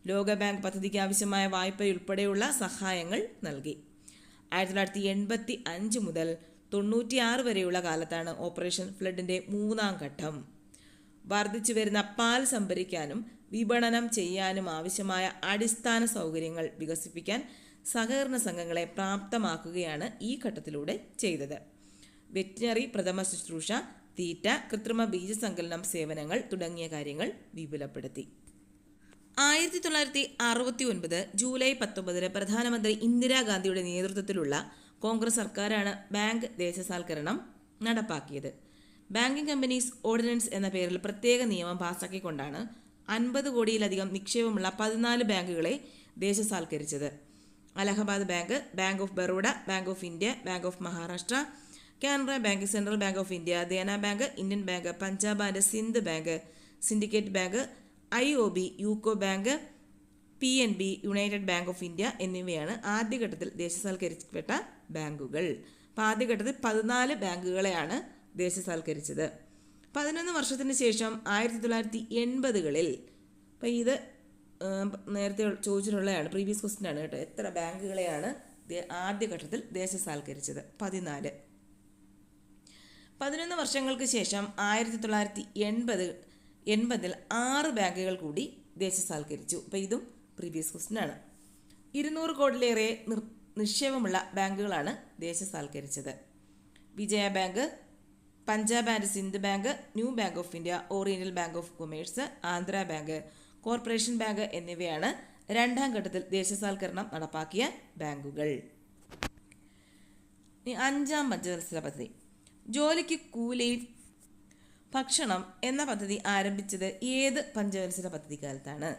ലോകബാങ്ക് പദ്ധതിക്ക് ആവശ്യമായ വായ്പയുൾപ്പെടെയുള്ള സഹായങ്ങൾ നൽകി. 1985 മുതൽ 96 വരെയുള്ള കാലത്താണ് ഓപ്പറേഷൻ ഫ്ലഡിൻ്റെ 3ാം ഘട്ടം. വർദ്ധിച്ചു വരുന്ന പാൽ സംഭരിക്കാനും വിപണനം ചെയ്യാനും ആവശ്യമായ അടിസ്ഥാന സൗകര്യങ്ങൾ വികസിപ്പിക്കാൻ സഹകരണ സംഘങ്ങളെ പ്രാപ്തമാക്കുകയാണ് ഈ ഘട്ടത്തിലൂടെ ചെയ്തത്. വെറ്റിനറി പ്രഥമ ശുശ്രൂഷ, തീറ്റ, കൃത്രിമ ബീജസങ്കലനം സേവനങ്ങൾ തുടങ്ങിയ കാര്യങ്ങൾ വിപുലപ്പെടുത്തി. 1969 ജൂലൈ 19 പ്രധാനമന്ത്രി ഇന്ദിരാഗാന്ധിയുടെ നേതൃത്വത്തിലുള്ള കോൺഗ്രസ് സർക്കാരാണ് ബാങ്ക് ദേശസാൽക്കരണം നടപ്പാക്കിയത്. ബാങ്കിംഗ് കമ്പനീസ് ഓർഡിനൻസ് എന്ന പേരിൽ പ്രത്യേക നിയമം പാസാക്കിക്കൊണ്ടാണ് 50 കോടിയിലധികം നിക്ഷേപമുള്ള 14 ബാങ്കുകളെ ദേശസാൽക്കരിച്ചത്. Allahabad bank, bank of Baroda, bank of India, bank of Maharashtra, Canara bank, central bank of India, Dena bank, Indian bank, Punjab and Sindh bank, syndicate bank, IOB, UCO bank, PNB, united bank of India എന്നിവയാണ് ആദ്യഘട്ടത്തിൽ ദേശസാൽക്കരിക്കപ്പെട്ട ബാങ്കുകൾ. അപ്പോൾ ആദ്യഘട്ടത്തിൽ 14 ബാങ്കുകളെയാണ് ദേശസാൽക്കരിച്ചത്. 11 വർഷത്തിന് ശേഷം 1980-കളിൽ, അപ്പോൾ ഇത് നേരത്തെ ചോദിച്ചിട്ടുള്ളതാണ്, പ്രീവിയസ് ക്വസ്റ്റ്യൻ ആണ് കേട്ടോ, എത്ര ബാങ്കുകളെയാണ് ആദ്യഘട്ടത്തിൽ ദേശസാൽക്കരിച്ചത്? 14. 11 വർഷങ്ങൾക്ക് ശേഷം 1980-ൽ 6 ബാങ്കുകൾ കൂടി ദേശസാൽക്കരിച്ചു. അപ്പോൾ ഇതും പ്രീവിയസ് ക്വസ്റ്റ്യൻ ആണ്. 200 കോടിയിലേറെ നിക്ഷേപമുള്ള ബാങ്കുകളാണ് ദേശസാൽക്കരിച്ചത്. Vijaya bank, Punjab and Sindh bank, new bank of India, oriental bank of commerce, Andhra bank, corporation bank എന്നിവയാണ് രണ്ടാം ഘട്ടത്തിൽ ദേശസാൽക്കരണം നടപ്പാക്കിയ ബാങ്കുകൾ. അഞ്ചാം പഞ്ചവത്സര പദ്ധതി. ജോലിക്ക് കൂലി ഭക്ഷണം എന്ന പദ്ധതി ആരംഭിച്ചത് ഏത് പഞ്ചവത്സര പദ്ധതി കാലത്താണ്?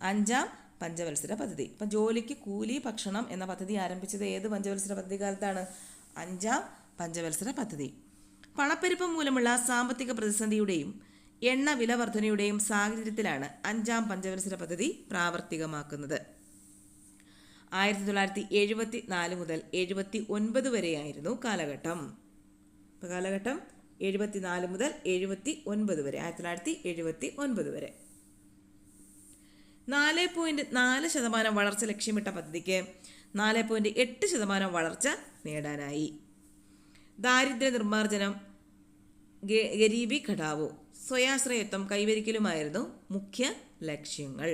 അഞ്ചാം പഞ്ചവത്സര പദ്ധതി. അപ്പം ജോലിക്ക് കൂലി ഭക്ഷണം എന്ന പദ്ധതി ആരംഭിച്ചത് ഏത് പഞ്ചവത്സര പദ്ധതി കാലത്താണ്? അഞ്ചാം പഞ്ചവത്സര പദ്ധതി. പണപ്പെരുപ്പം മൂലമുള്ള സാമ്പത്തിക പ്രതിസന്ധിയുടെയും എണ്ണ വില വർധനയുടെയും സാഹചര്യത്തിലാണ് അഞ്ചാം പഞ്ചവത്സര പദ്ധതി പ്രാവർത്തികമാക്കുന്നത്. 1974 മുതൽ 79 വരെയായിരുന്നു കാലഘട്ടം. ഇപ്പോൾ കാലഘട്ടം 74 മുതൽ 79 വരെ, 1979 വരെ. 4.4% വളർച്ച ലക്ഷ്യമിട്ട പദ്ധതിക്ക് 4.8% വളർച്ച നേടാനായി. ദാരിദ്ര്യ നിർമ്മാർജ്ജനം, ഗരീബി ഘടാവോ, സ്വയാശ്രയത്വം കൈവരിക്കലുമായിരുന്നു മുഖ്യ ലക്ഷ്യങ്ങൾ.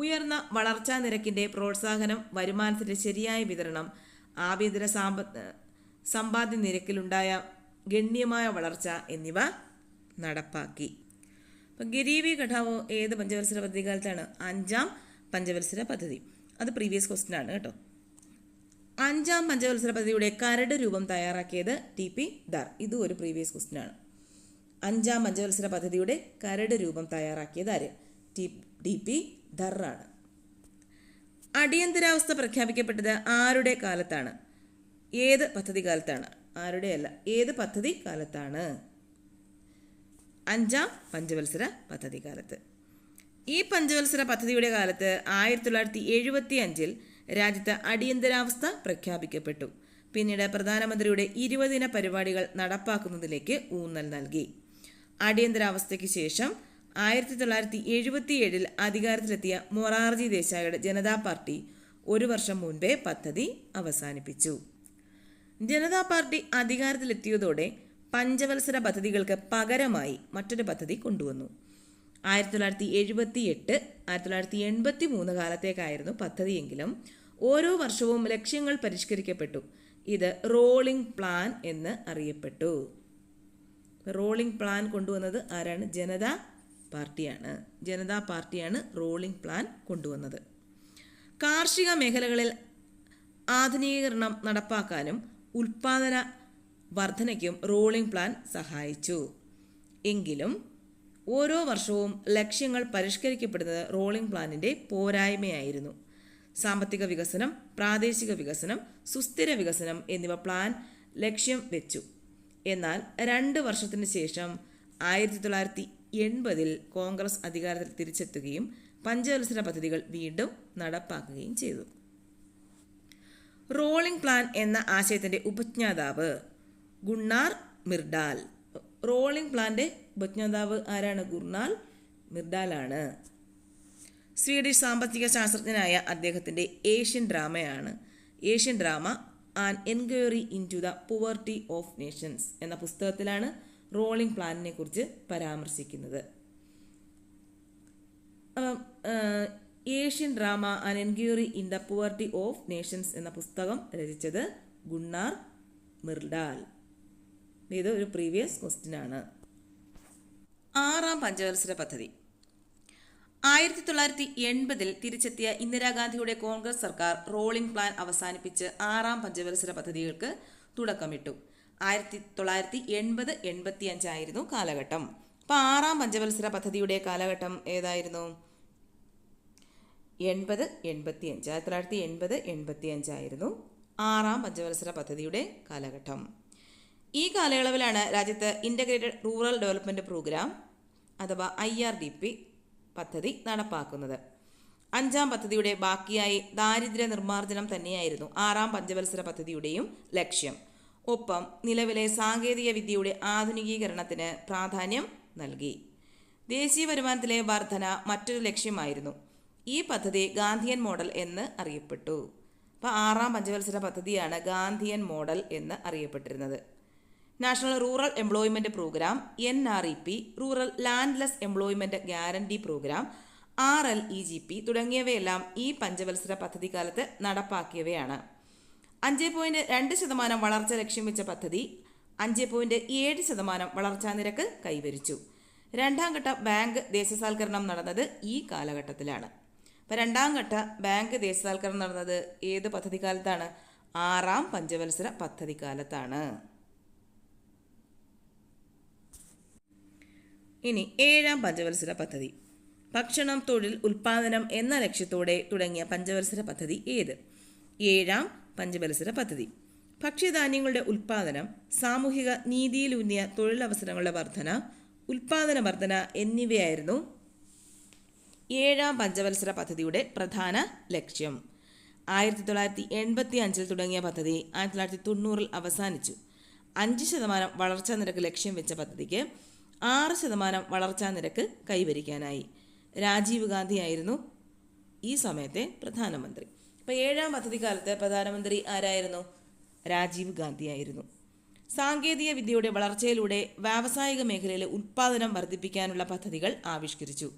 ഉയർന്ന വളർച്ചാ നിരക്കിൻ്റെ പ്രോത്സാഹനം, വരുമാനത്തിൻ്റെ ശരിയായ വിതരണം, ആഭ്യന്തര സമ്പാദ്യ നിരക്കിലുണ്ടായ ഗണ്യമായ വളർച്ച എന്നിവ നടപ്പാക്കി. അപ്പം ഗരീബി ഘടാവോ ഏത് പഞ്ചവത്സര പദ്ധതി കാലത്താണ്? അഞ്ചാം പഞ്ചവത്സര പദ്ധതി. അത് പ്രീവിയസ് ക്വസ്റ്റ്യൻ ആണ് കേട്ടോ. അഞ്ചാം പഞ്ചവത്സര പദ്ധതിയുടെ കരട് രൂപം തയ്യാറാക്കിയത് TP ധർ. ഇതും ഒരു പ്രീവിയസ് ക്വസ്റ്റ്യൻ ആണ്. അഞ്ചാം പഞ്ചവത്സര പദ്ധതിയുടെ കരട് രൂപം തയ്യാറാക്കിയത് ആര്? TP ധർ ആണ്. അടിയന്തരാവസ്ഥ പ്രഖ്യാപിക്കപ്പെട്ടത് ആരുടെ കാലത്താണ്? ഏത് പദ്ധതി കാലത്താണ്? ആരുടെയല്ല, ഏത് പദ്ധതി കാലത്താണ്? അഞ്ചാം പഞ്ചവത്സര പദ്ധതി കാലത്ത്. ഈ പഞ്ചവത്സര പദ്ധതിയുടെ കാലത്ത് 1975 രാജ്യത്ത് അടിയന്തരാവസ്ഥ പ്രഖ്യാപിക്കപ്പെട്ടു. പിന്നീട് പ്രധാനമന്ത്രിയുടെ 20 ദിന പരിപാടികൾ നടപ്പാക്കുന്നതിലേക്ക് ഊന്നൽ നൽകി. അടിയന്തരാവസ്ഥയ്ക്ക് ശേഷം 1977 അധികാരത്തിലെത്തിയ മൊറാർജി ദേശായിയുടെ ജനതാ പാർട്ടി 1 വർഷം മുൻപേ പദ്ധതി അവസാനിപ്പിച്ചു. ജനതാ പാർട്ടി അധികാരത്തിലെത്തിയതോടെ പഞ്ചവത്സര പദ്ധതികൾക്ക് പകരമായി മറ്റൊരു പദ്ധതി കൊണ്ടുവന്നു. 1978, 1983 കാലത്തേക്കായിരുന്നു പദ്ധതിയെങ്കിലും ഓരോ വർഷവും ലക്ഷ്യങ്ങൾ പരിഷ്കരിക്കപ്പെട്ടു. ഇത് റോളിംഗ് പ്ലാൻ എന്ന് അറിയപ്പെട്ടു. റോളിംഗ് പ്ലാൻ കൊണ്ടുവന്നത് ആരാണ്? ജനതാ പാർട്ടിയാണ്. ജനതാ പാർട്ടിയാണ് റോളിംഗ് പ്ലാൻ കൊണ്ടുവന്നത്. കാർഷിക മേഖലകളിൽ ആധുനികീകരണം നടപ്പാക്കാനും ഉൽപാദന വർധനയ്ക്കും റോളിംഗ് പ്ലാൻ സഹായിച്ചു. എങ്കിലും ഓരോ വർഷവും ലക്ഷ്യങ്ങൾ പരിഷ്കരിക്കപ്പെടുന്നത് റോളിംഗ് പ്ലാനിൻ്റെ പോരായ്മയായിരുന്നു. സാമ്പത്തിക വികസനം, പ്രാദേശിക വികസനം, സുസ്ഥിര വികസനം എന്നിവ പ്ലാൻ ലക്ഷ്യം വെച്ചു. എന്നാൽ 2 വർഷത്തിന് ശേഷം 1980 കോൺഗ്രസ് അധികാരത്തിൽ തിരിച്ചെത്തുകയും പഞ്ചവത്സര പദ്ധതികൾ വീണ്ടും നടപ്പാക്കുകയും ചെയ്തു. റോളിംഗ് പ്ലാൻ എന്ന ആശയത്തിൻ്റെ ഉപജ്ഞാതാവ് ഗുണ്ണാർ മിർഡാൽ. റോളിംഗ് പ്ലാന്റെ ഉപജ്ഞാതാവ് ആരാണ്? ഗുർണാൽ മിർഡാലാണ്. സ്വീഡിഷ് സാമ്പത്തിക ശാസ്ത്രജ്ഞനായ അദ്ദേഹത്തിൻ്റെ Asian drama an enquiry into the poverty of nations എന്ന പുസ്തകത്തിലാണ് റോളിംഗ് പ്ലാനിനെ കുറിച്ച് പരാമർശിക്കുന്നത്. Asian drama an enquiry in the poverty of nations എന്ന പുസ്തകം രചിച്ചത് ഗുണ്ണാർ മിർഡാൽ. ഇത് ഒരു പ്രീവിയസ് ക്വസ്റ്റ്യൻ ആണ്. 6ാം പഞ്ചവത്സര പദ്ധതി. 1980 തിരിച്ചെത്തിയ ഇന്ദിരാഗാന്ധിയുടെ കോൺഗ്രസ് സർക്കാർ റോളിംഗ് പ്ലാൻ അവസാനിപ്പിച്ച് 6ാം പഞ്ചവത്സര പദ്ധതികൾക്ക് തുടക്കമിട്ടു. 1980-85 ആയിരുന്നു കാലഘട്ടം. അപ്പോൾ 6ാം പഞ്ചവത്സര പദ്ധതിയുടെ കാലഘട്ടം ഏതായിരുന്നു? 1980-85. 1980-85 ആയിരുന്നു 6ാം പഞ്ചവത്സര പദ്ധതിയുടെ കാലഘട്ടം. ഈ കാലയളവിലാണ് രാജ്യത്ത് ഇൻ്റഗ്രേറ്റഡ് റൂറൽ ഡെവലപ്മെൻറ്റ് പ്രോഗ്രാം അഥവാ IRDP പദ്ധതി നടപ്പാക്കുന്നത്. 5ാം പദ്ധതിയുടെ ബാക്കിയായി ദാരിദ്ര്യ നിർമ്മാർജ്ജനം തന്നെയായിരുന്നു 6ാം പഞ്ചവത്സര പദ്ധതിയുടെയും ലക്ഷ്യം. ഒപ്പം നിലവിലെ സാങ്കേതിക വിദ്യയുടെ ആധുനികീകരണത്തിന് പ്രാധാന്യം നൽകി. ദേശീയ വരുമാനത്തിലെ വർധന മറ്റൊരു ലക്ഷ്യമായിരുന്നു. ഈ പദ്ധതി ഗാന്ധിയൻ മോഡൽ എന്ന് അറിയപ്പെട്ടു. അപ്പോൾ 6ാം പഞ്ചവത്സര പദ്ധതിയാണ് ഗാന്ധിയൻ മോഡൽ എന്ന് അറിയപ്പെട്ടിരുന്നത്. National rural employment programme NREP, rural landless employment guarantee programme RLEGP തുടങ്ങിയവയെല്ലാം ഈ പഞ്ചവത്സര പദ്ധതി കാലത്ത് നടപ്പാക്കിയവയാണ്. 5.2% വളർച്ച ലക്ഷ്യം വെച്ച പദ്ധതി 5.7% വളർച്ചാ നിരക്ക് കൈവരിച്ചു. 2ാം ഘട്ട ബാങ്ക് ദേശസാൽക്കരണം നടന്നത് ഈ കാലഘട്ടത്തിലാണ്. അപ്പോൾ 2ാം ഘട്ട ബാങ്ക് ദേശസാൽക്കരണം നടന്നത് ഏത് പദ്ധതി കാലത്താണ്? 6ാം പഞ്ചവത്സര പദ്ധതി കാലത്താണ്. ഇനി 7ാം പഞ്ചവത്സര പദ്ധതി. ഭക്ഷണം, തൊഴിൽ, ഉൽപ്പാദനം എന്ന ലക്ഷ്യത്തോടെ തുടങ്ങിയ പഞ്ചവത്സര പദ്ധതി ഏത്? 7ാം പഞ്ചവത്സര പദ്ധതി. ഭക്ഷ്യധാന്യങ്ങളുടെ ഉൽപ്പാദനം, സാമൂഹിക നീതിയിലൂന്നിയ തൊഴിലവസരങ്ങളുടെ വർധന, ഉൽപ്പാദന വർധന എന്നിവയായിരുന്നു 7ാം പഞ്ചവത്സര പദ്ധതിയുടെ പ്രധാന ലക്ഷ്യം. 1985 തുടങ്ങിയ പദ്ധതി 1990 അവസാനിച്ചു. 5% വളർച്ചാ നിരക്ക് ലക്ഷ്യം വെച്ച പദ്ധതിക്ക് 6% വളർച്ചാ നിരക്ക് കൈവരിക്കാനായി. രാജീവ് ഗാന്ധി ആയിരുന്നു ഈ സമയത്തെ പ്രധാനമന്ത്രി. അപ്പോൾ 7ാം പദ്ധതി കാലത്ത് പ്രധാനമന്ത്രി ആരായിരുന്നു? രാജീവ് ഗാന്ധി ആയിരുന്നു. സാങ്കേതിക വിദ്യയുടെ വളർച്ചയിലൂടെ വ്യാവസായിക മേഖലയിലെ ഉൽപ്പാദനം വർദ്ധിപ്പിക്കാനുള്ള പദ്ധതികൾ ആവിഷ്കരിച്ചു.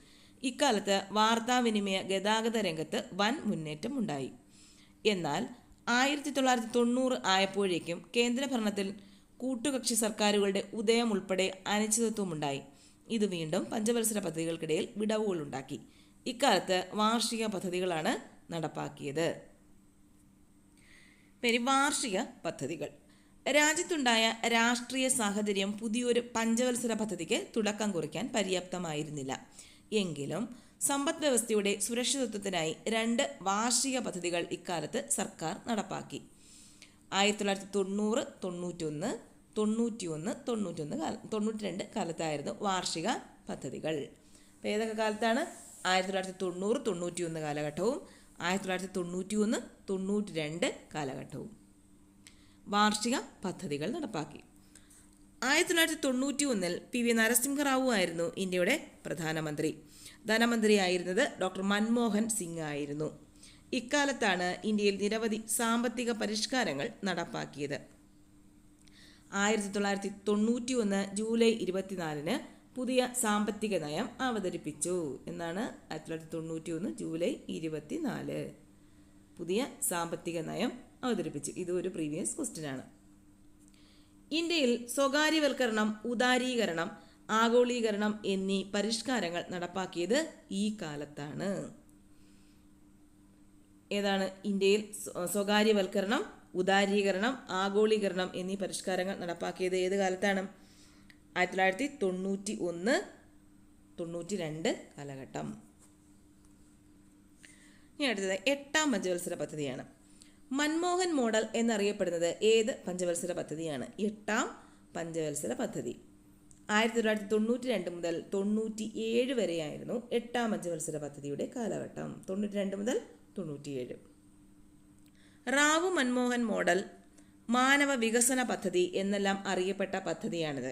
ഇക്കാലത്ത് വാർത്താവിനിമയ ഗതാഗത രംഗത്ത് വൻ മുന്നേറ്റം ഉണ്ടായി. എന്നാൽ 1990 ആയപ്പോഴേക്കും കേന്ദ്രഭരണത്തിൽ കൂട്ടുകക്ഷി സർക്കാരുകളുടെ ഉദയം ഉൾപ്പെടെ അനിശ്ചിതത്വമുണ്ടായി. ഇത് വീണ്ടും പഞ്ചവത്സര പദ്ധതികൾക്കിടയിൽ വിടവുകളുണ്ടാക്കി. ഇക്കാലത്ത് വാർഷിക പദ്ധതികളാണ് നടപ്പാക്കിയത്. വാർഷിക പദ്ധതികൾ. രാജ്യത്തുണ്ടായ രാഷ്ട്രീയ സാഹചര്യം പുതിയൊരു പഞ്ചവത്സര പദ്ധതിക്ക് തുടക്കം കുറിക്കാൻ പര്യാപ്തമായിരുന്നില്ല. എങ്കിലും സമ്പദ് വ്യവസ്ഥയുടെ സുരക്ഷിതത്വത്തിനായി 2 വാർഷിക പദ്ധതികൾ ഇക്കാലത്ത് സർക്കാർ നടപ്പാക്കി. 1990, 91, 92 കാലത്തായിരുന്നു വാർഷിക പദ്ധതികൾ. അപ്പോൾ ഏതൊക്കെ കാലത്താണ്? 1990, 91 കാലഘട്ടവും 1991, 92 കാലഘട്ടവും വാർഷിക പദ്ധതികൾ നടപ്പാക്കി. 1991 PV നരസിംഹറാവു ആയിരുന്നു ഇന്ത്യയുടെ പ്രധാനമന്ത്രി. ധനമന്ത്രിയായിരുന്നത് ഡോക്ടർ മൻമോഹൻ സിംഗ് ആയിരുന്നു. ഇക്കാലത്താണ് ഇന്ത്യയിൽ നിരവധി സാമ്പത്തിക പരിഷ്കാരങ്ങൾ നടപ്പാക്കിയത്. 1991 ജൂലൈ 24 പുതിയ സാമ്പത്തിക നയം അവതരിപ്പിച്ചു. എന്നാണ് 1991 ജൂലൈ 24 പുതിയ സാമ്പത്തിക നയം അവതരിപ്പിച്ചു. ഇത് ഒരു പ്രീവിയസ് ക്വസ്റ്റ്യൻ ആണ്. ഇന്ത്യയിൽ സ്വകാര്യവൽക്കരണം, ഉദാരീകരണം, ആഗോളീകരണം എന്നീ പരിഷ്കാരങ്ങൾ നടപ്പാക്കിയത് ഈ കാലത്താണ്. ഏതാണ്? ഇന്ത്യയിൽ സ്വകാര്യവൽക്കരണം, ഉദാരീകരണം, ആഗോളീകരണം എന്നീ പരിഷ്കാരങ്ങൾ നടപ്പാക്കിയത് ഏത് കാലത്താണ്? 1991, 92 കാലഘട്ടം. ഇനി അടുത്തത് 8ാം പഞ്ചവത്സര പദ്ധതിയാണ്. മൻമോഹൻ മോഡൽ എന്നറിയപ്പെടുന്നത് ഏത് പഞ്ചവത്സര പദ്ധതിയാണ്? 8ാം പഞ്ചവത്സര പദ്ധതി. 1992 മുതൽ 97 വരെയായിരുന്നു 8ാം പഞ്ചവത്സര പദ്ധതിയുടെ കാലഘട്ടം. 92 മുതൽ 97. റാവു മൻമോഹൻ മോഡൽ, മാനവ വികസന പദ്ധതി എന്നെല്ലാം അറിയപ്പെട്ട പദ്ധതിയാണിത്.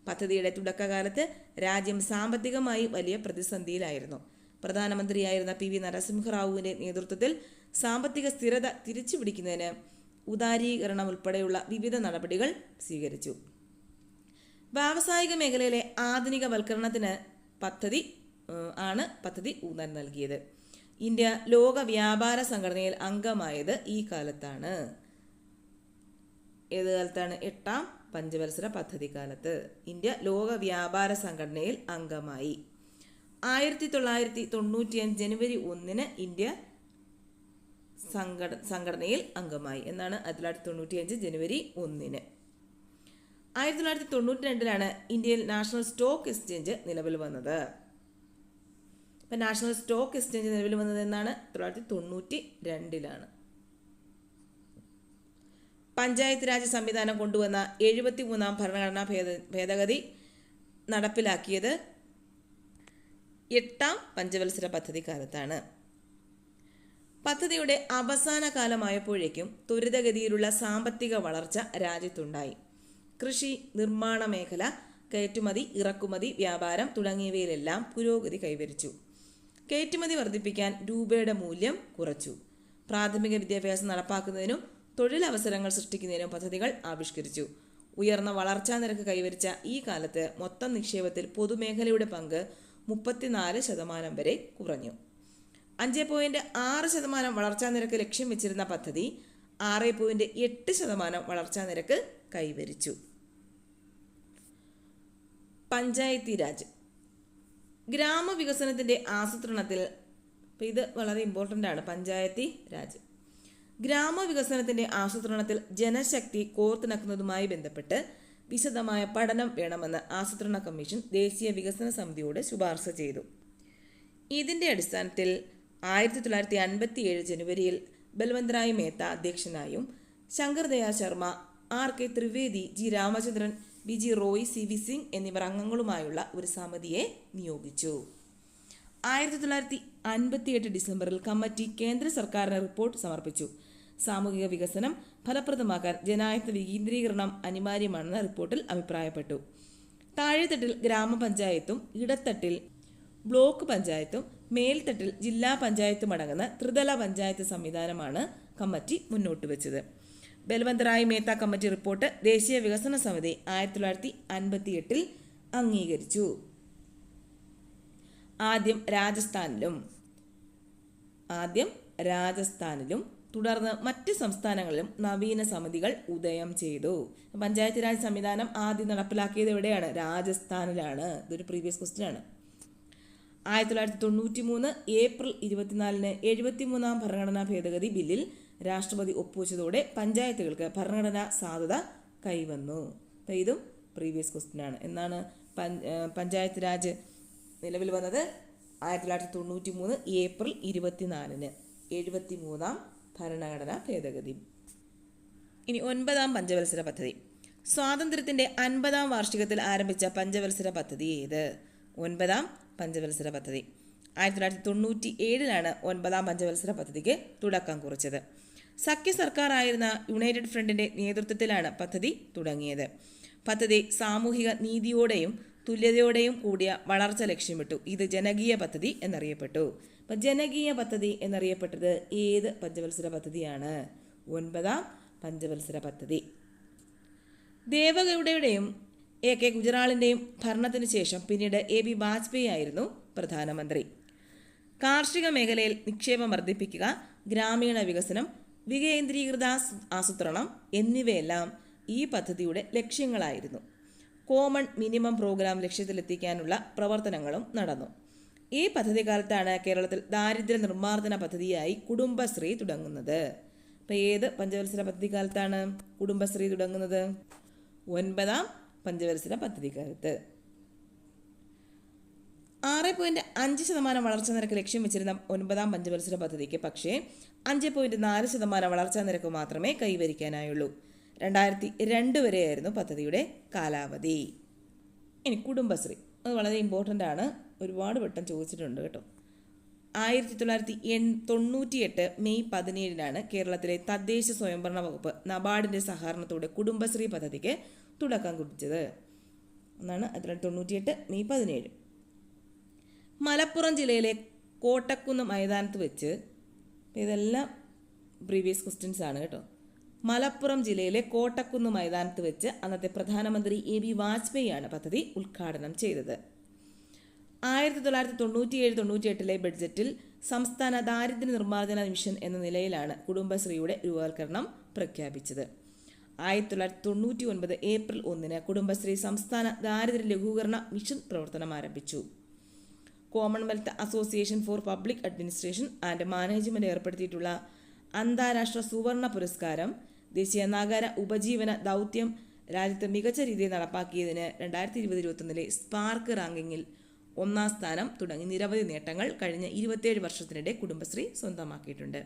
പദ്ധതിയുടെ തുടക്കകാലത്ത് രാജ്യം സാമ്പത്തികമായി വലിയ പ്രതിസന്ധിയിലായിരുന്നു. പ്രധാനമന്ത്രിയായിരുന്ന PV നരസിംഹറാവുവിൻ്റെ നേതൃത്വത്തിൽ സാമ്പത്തിക സ്ഥിരത തിരിച്ചുപിടിക്കുന്നതിന് ഉദാരീകരണം ഉൾപ്പെടെയുള്ള വിവിധ നടപടികൾ സ്വീകരിച്ചു. വ്യാവസായിക മേഖലയിലെ ആധുനികവൽക്കരണത്തിന് പദ്ധതി ആണ് പദ്ധതി ഊന്നൽ നൽകിയത്. ഇന്ത്യ ലോക വ്യാപാര സംഘടനയിൽ അംഗമായത് ഈ കാലത്താണ്. ഏത് കാലത്താണ്? 8ാം പഞ്ചവത്സര പദ്ധതി കാലത്ത് ഇന്ത്യ ലോക വ്യാപാര സംഘടനയിൽ അംഗമായി. 1995 ജനുവരി 1 ഇന്ത്യ സംഘടനയിൽ അംഗമായി എന്നാണ്. 1995 ജനുവരി 1. 1992 ഇന്ത്യയിൽ നാഷണൽ സ്റ്റോക്ക് എക്സ്ചേഞ്ച് നിലവിൽ വന്നത്. ഇപ്പം നാഷണൽ സ്റ്റോക്ക് എക്സ്ചേഞ്ച് നിലവിൽ വന്നത് എന്നാണ്? 1992. പഞ്ചായത്ത് രാജ് സംവിധാനം കൊണ്ടുവന്ന 73ാം ഭരണഘടനാ ഭേദഗതി നടപ്പിലാക്കിയത് 8ാം പഞ്ചവത്സര പദ്ധതി കാലത്താണ്. പദ്ധതിയുടെ അവസാന കാലമായപ്പോഴേക്കും ത്വരിതഗതിയിലുള്ള സാമ്പത്തിക വളർച്ച രാജ്യത്തുണ്ടായി. കൃഷി, നിർമ്മാണ മേഖല, കയറ്റുമതി, ഇറക്കുമതി, വ്യാപാരം തുടങ്ങിയവയിലെല്ലാം പുരോഗതി കൈവരിച്ചു. കയറ്റുമതി വർദ്ധിപ്പിക്കാൻ രൂപയുടെ മൂല്യം കുറച്ചു. പ്രാഥമിക വിദ്യാഭ്യാസം നടപ്പാക്കുന്നതിനും തൊഴിലവസരങ്ങൾ സൃഷ്ടിക്കുന്നതിനും പദ്ധതികൾ ആവിഷ്കരിച്ചു. ഉയർന്ന വളർച്ചാ നിരക്ക് കൈവരിച്ച ഈ കാലത്ത് മൊത്തം നിക്ഷേപത്തിൽ പൊതുമേഖലയുടെ പങ്ക് 34% വരെ കുറഞ്ഞു. 5.6% വളർച്ചാ നിരക്ക് ലക്ഷ്യം വെച്ചിരുന്ന പദ്ധതി 6.8% വളർച്ചാ നിരക്ക് കൈവരിച്ചു. പഞ്ചായത്തി രാജ്. ഗ്രാമവികസനത്തിൻ്റെ ആസൂത്രണത്തിൽ, ഇത് വളരെ ഇമ്പോർട്ടൻ്റ് ആണ്, പഞ്ചായത്തി രാജ്. ഗ്രാമവികസനത്തിൻ്റെ ആസൂത്രണത്തിൽ ജനശക്തി കോർത്തിണക്കുന്നതുമായി ബന്ധപ്പെട്ട് വിശദമായ പഠനം വേണമെന്ന് ആസൂത്രണ കമ്മീഷൻ ദേശീയ വികസന സമിതിയോട് ശുപാർശ ചെയ്തു. ഇതിൻ്റെ അടിസ്ഥാനത്തിൽ 1957 ജനുവരിയിൽ Balwant Rai Mehta അധ്യക്ഷനായും Shankar Dayal Sharma, R.K. Trivedi, G. Ramachandran, B.G. Roy, C.V. Singh എന്നിവർ അംഗങ്ങളുമായുള്ള ഒരു സമിതിയെ നിയോഗിച്ചു. 1958 ഡിസംബറിൽ കമ്മിറ്റി കേന്ദ്ര സർക്കാരിന് റിപ്പോർട്ട് സമർപ്പിച്ചു. സാമൂഹിക വികസനം ഫലപ്രദമാക്കാൻ ജനായത്ത വികേന്ദ്രീകരണം അനിവാര്യമാണെന്ന് റിപ്പോർട്ടിൽ അഭിപ്രായപ്പെട്ടു. താഴെത്തട്ടിൽ ഗ്രാമപഞ്ചായത്തും ഇടത്തട്ടിൽ ബ്ലോക്ക് പഞ്ചായത്തും മേൽത്തട്ടിൽ ജില്ലാ പഞ്ചായത്തും അടങ്ങുന്ന ത്രിതല പഞ്ചായത്ത് സംവിധാനമാണ് കമ്മിറ്റി മുന്നോട്ട് വെച്ചത്. ബൽവന്ത് റായ് മേത്ത കമ്മിറ്റി റിപ്പോർട്ട് ദേശീയ വികസന സമിതി 1958 അംഗീകരിച്ചു. ആദ്യം രാജസ്ഥാനിലും തുടർന്ന് മറ്റ് സംസ്ഥാനങ്ങളിലും നവീന സമിതികൾ ഉദയം ചെയ്തു. പഞ്ചായത്ത് രാജ് സംവിധാനം ആദ്യം നടപ്പിലാക്കിയത് എവിടെയാണ്? രാജസ്ഥാനിലാണ്. ഇതൊരു പ്രീവിയസ് ക്വസ്റ്റ്യൻ ആണ്. 1993 ഏപ്രിൽ 24 73ാം ഭരണഘടനാ ഭേദഗതി ബില്ലിൽ രാഷ്ട്രപതി ഒപ്പുവെച്ചതോടെ പഞ്ചായത്തുകൾക്ക് ഭരണഘടനാ സാധുത കൈവന്നു. അപ്പം ഇതും പ്രീവിയസ് ക്വസ്റ്റ്യൻ ആണ്. എന്നാണ് പഞ്ചായത്ത് രാജ് നിലവിൽ വന്നത്? 1993 ഏപ്രിൽ 24 73ാം ഭരണഘടനാ ഭേദഗതി. ഇനി 9ാം പഞ്ചവത്സര പദ്ധതി. സ്വാതന്ത്ര്യത്തിൻ്റെ 50ാം വാർഷികത്തിൽ ആരംഭിച്ച പഞ്ചവത്സര പദ്ധതി ഏത്? 9ാം പഞ്ചവത്സര പദ്ധതി. 1997 9ാം പഞ്ചവത്സര പദ്ധതിക്ക് തുടക്കം കുറിച്ചത്. സഖ്യ സർക്കാരായിരുന്ന യുണൈറ്റഡ് ഫ്രണ്ടിൻ്റെ നേതൃത്വത്തിലാണ് പദ്ധതി തുടങ്ങിയത്. പദ്ധതി സാമൂഹിക നീതിയോടെയും തുല്യതയോടെയും കൂടിയ വളർച്ച ലക്ഷ്യമിട്ടു. ഇത് ജനകീയ പദ്ധതി എന്നറിയപ്പെട്ടു. അപ്പം ജനകീയ പദ്ധതി എന്നറിയപ്പെട്ടത് ഏത് പഞ്ചവത്സര പദ്ധതിയാണ്? 9ാം പഞ്ചവത്സര പദ്ധതി. ദേവഗൌഡയുടെയും A.K. ഗുജറാളിൻ്റെയും ഭരണത്തിനു ശേഷം പിന്നീട് A.B. വാജ്പേയി ആയിരുന്നു പ്രധാനമന്ത്രി. കാർഷിക മേഖലയിൽ നിക്ഷേപം വർദ്ധിപ്പിക്കുക, ഗ്രാമീണ വികസനം, വികേന്ദ്രീകൃത ആസൂത്രണം എന്നിവയെല്ലാം ഈ പദ്ധതിയുടെ ലക്ഷ്യങ്ങളായിരുന്നു. കോമൺ മിനിമം പ്രോഗ്രാം ലക്ഷ്യത്തിലെത്തിക്കാനുള്ള പ്രവർത്തനങ്ങളും നടന്നു. ഈ പദ്ധതി കാലത്താണ് കേരളത്തിൽ ദാരിദ്ര്യ നിർമ്മാർജ്ജന പദ്ധതിയായി കുടുംബശ്രീ തുടങ്ങുന്നത്. അപ്പം ഏത് പഞ്ചവത്സര പദ്ധതി കാലത്താണ് കുടുംബശ്രീ തുടങ്ങുന്നത്? 9ാം പഞ്ചവത്സര പദ്ധതി കാലത്ത്. 6.5% വളർച്ചാ നിരക്ക് ലക്ഷ്യം വെച്ചിരുന്ന 9ാം പഞ്ചവത്സര പദ്ധതിക്ക് പക്ഷേ 5.4% വളർച്ചാ നിരക്ക് മാത്രമേ കൈവരിക്കാനായുള്ളൂ. 2002 വരെയായിരുന്നു പദ്ധതിയുടെ കാലാവധി. ഇനി കുടുംബശ്രീ, അത് വളരെ ഇമ്പോർട്ടൻ്റ് ആണ്, ഒരുപാട് വട്ടം ചോദിച്ചിട്ടുണ്ട് കേട്ടോ. 1998 മെയ് 17 കേരളത്തിലെ തദ്ദേശ സ്വയംഭരണ വകുപ്പ് നബാർഡിൻ്റെ സഹകരണത്തോടെ കുടുംബശ്രീ പദ്ധതിക്ക് തുടക്കം കുറിച്ചത് എന്നാണ്. 1998 മെയ് 17. മലപ്പുറം ജില്ലയിലെ കോട്ടക്കുന്ന് മൈതാനത്ത് വെച്ച്, ഇതെല്ലാം പ്രീവിയസ് ക്വസ്റ്റ്യൻസ് ആണ് കേട്ടോ. മലപ്പുറം ജില്ലയിലെ കോട്ടക്കുന്ന് മൈതാനത്ത് വെച്ച് അന്നത്തെ പ്രധാനമന്ത്രി A.B. വാജ്പേയി ആണ് പദ്ധതി ഉദ്ഘാടനം ചെയ്തത്. 1997-98 ബഡ്ജറ്റിൽ സംസ്ഥാന ദാരിദ്ര്യ നിർമ്മാർജ്ജന മിഷൻ എന്ന നിലയിലാണ് കുടുംബശ്രീയുടെ രൂപവൽക്കരണം പ്രഖ്യാപിച്ചത്. 1999 ഏപ്രിൽ 1 കുടുംബശ്രീ സംസ്ഥാന ദാരിദ്ര്യ ലഘൂകരണ മിഷൻ പ്രവർത്തനം ആരംഭിച്ചു. Commonwealth association for public administration and management ഏർപ്പെടുത്തിയിട്ടുള്ള അന്താരാഷ്ട്ര സുവർണ പുരസ്കാരം ദേശീയ നഗര ഉപജീവന ദൗത്യം രാജ്യത്ത് മികച്ച രീതിയിൽ നടപ്പാക്കിയതിന് 2020-21 സ്പാർക്ക് റാങ്കിങ്ങിൽ 1-ാം സ്ഥാനം തുടങ്ങി നിരവധി നേട്ടങ്ങൾ കഴിഞ്ഞ 27 വർഷത്തിനിടെ കുടുംബശ്രീ സ്വന്തമാക്കിയിട്ടുണ്ട്.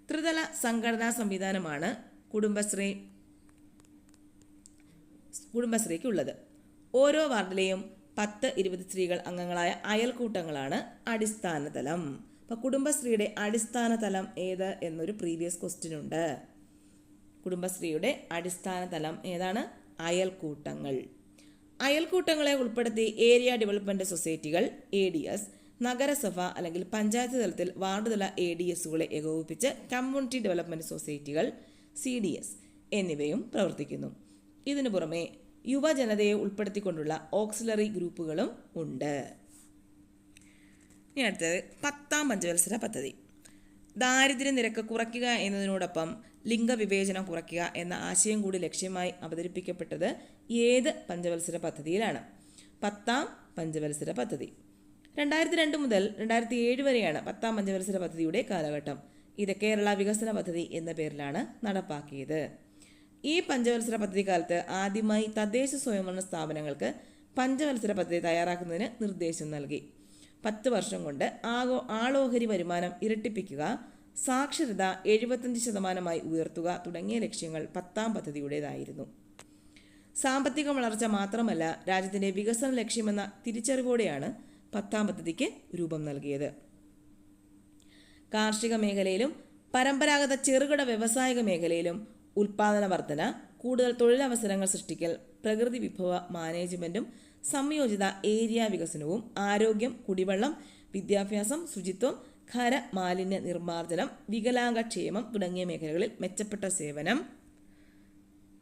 ത്രിതല സംഘടനാ സംവിധാനമാണ് കുടുംബശ്രീക്കുള്ളത്. ഓരോ വാർഡിലെയും 10-20 സ്ത്രീകൾ അംഗങ്ങളായ അയൽക്കൂട്ടങ്ങളാണ് അടിസ്ഥാന തലം. അപ്പോൾ കുടുംബശ്രീയുടെ അടിസ്ഥാന തലം ഏത് എന്നൊരു പ്രീവിയസ് ക്വസ്റ്റ്യൻ ഉണ്ട്. കുടുംബശ്രീയുടെ അടിസ്ഥാന തലം ഏതാണ്? അയൽക്കൂട്ടങ്ങൾ. അയൽക്കൂട്ടങ്ങളെ ഉൾപ്പെടുത്തി ഏരിയ ഡെവലപ്മെന്റ് സൊസൈറ്റികൾ ADS, നഗരസഭ അല്ലെങ്കിൽ പഞ്ചായത്ത് തലത്തിൽ വാർഡ് തല ADSകളെ ഏകോപിപ്പിച്ച് കമ്മ്യൂണിറ്റി ഡെവലപ്മെന്റ് സൊസൈറ്റികൾ CDS എന്നിവയും പ്രവർത്തിക്കുന്നു. ഇതിനു പുറമെ യുവജനതയെ ഉൾപ്പെടുത്തിക്കൊണ്ടുള്ള ഓക്സിലറി ഗ്രൂപ്പുകളും ഉണ്ട്. ഇനി അടുത്തത് 10-ാം പഞ്ചവത്സര പദ്ധതി. ദാരിദ്ര്യ നിരക്ക് കുറയ്ക്കുക എന്നതിനോടൊപ്പം ലിംഗവിവേചനം കുറയ്ക്കുക എന്ന ആശയം കൂടി ലക്ഷ്യമായി അവതരിപ്പിക്കപ്പെട്ടത് ഏത് പഞ്ചവത്സര പദ്ധതിയിലാണ്? 10-ാം പഞ്ചവത്സര പദ്ധതി. 2002 മുതൽ 2007 വരെയാണ് 10-ാം പഞ്ചവത്സര പദ്ധതിയുടെ കാലഘട്ടം. ഇത് കേരള വികസന പദ്ധതി എന്ന പേരിലാണ് നടപ്പാക്കിയത്. ഈ പഞ്ചവത്സര പദ്ധതി കാലത്ത് ആദ്യമായി തദ്ദേശ സ്വയംഭരണ സ്ഥാപനങ്ങൾക്ക് പഞ്ചവത്സര പദ്ധതി തയ്യാറാക്കുന്നതിന് നിർദ്ദേശം നൽകി. 10 വർഷം കൊണ്ട് ആളോഹരി വരുമാനം ഇരട്ടിപ്പിക്കുക, സാക്ഷരത 75% ഉയർത്തുക തുടങ്ങിയ ലക്ഷ്യങ്ങൾ 10-ാം പദ്ധതിയുടേതായിരുന്നു. സാമ്പത്തിക വളർച്ച മാത്രമല്ല, രാജ്യത്തിന്റെ വികസന ലക്ഷ്യമെന്ന തിരിച്ചറിവോടെയാണ് 10-ാം പദ്ധതിക്ക് രൂപം നൽകിയത്. കാർഷിക മേഖലയിലും പരമ്പരാഗത ചെറുകിട വ്യവസായിക മേഖലയിലും ഉൽപാദന വർധന, കൂടുതൽ തൊഴിലവസരങ്ങൾ സൃഷ്ടിക്കൽ, പ്രകൃതി വിഭവ മാനേജ്മെന്റും സംയോജിത ഏരിയ വികസനവും, ആരോഗ്യം, കുടിവെള്ളം, വിദ്യാഭ്യാസം, ശുചിത്വം, ഖര മാലിന്യ നിർമ്മാർജ്ജനം, വികലാംഗക്ഷേമം തുടങ്ങിയ മേഖലകളിൽ മെച്ചപ്പെട്ട സേവനം,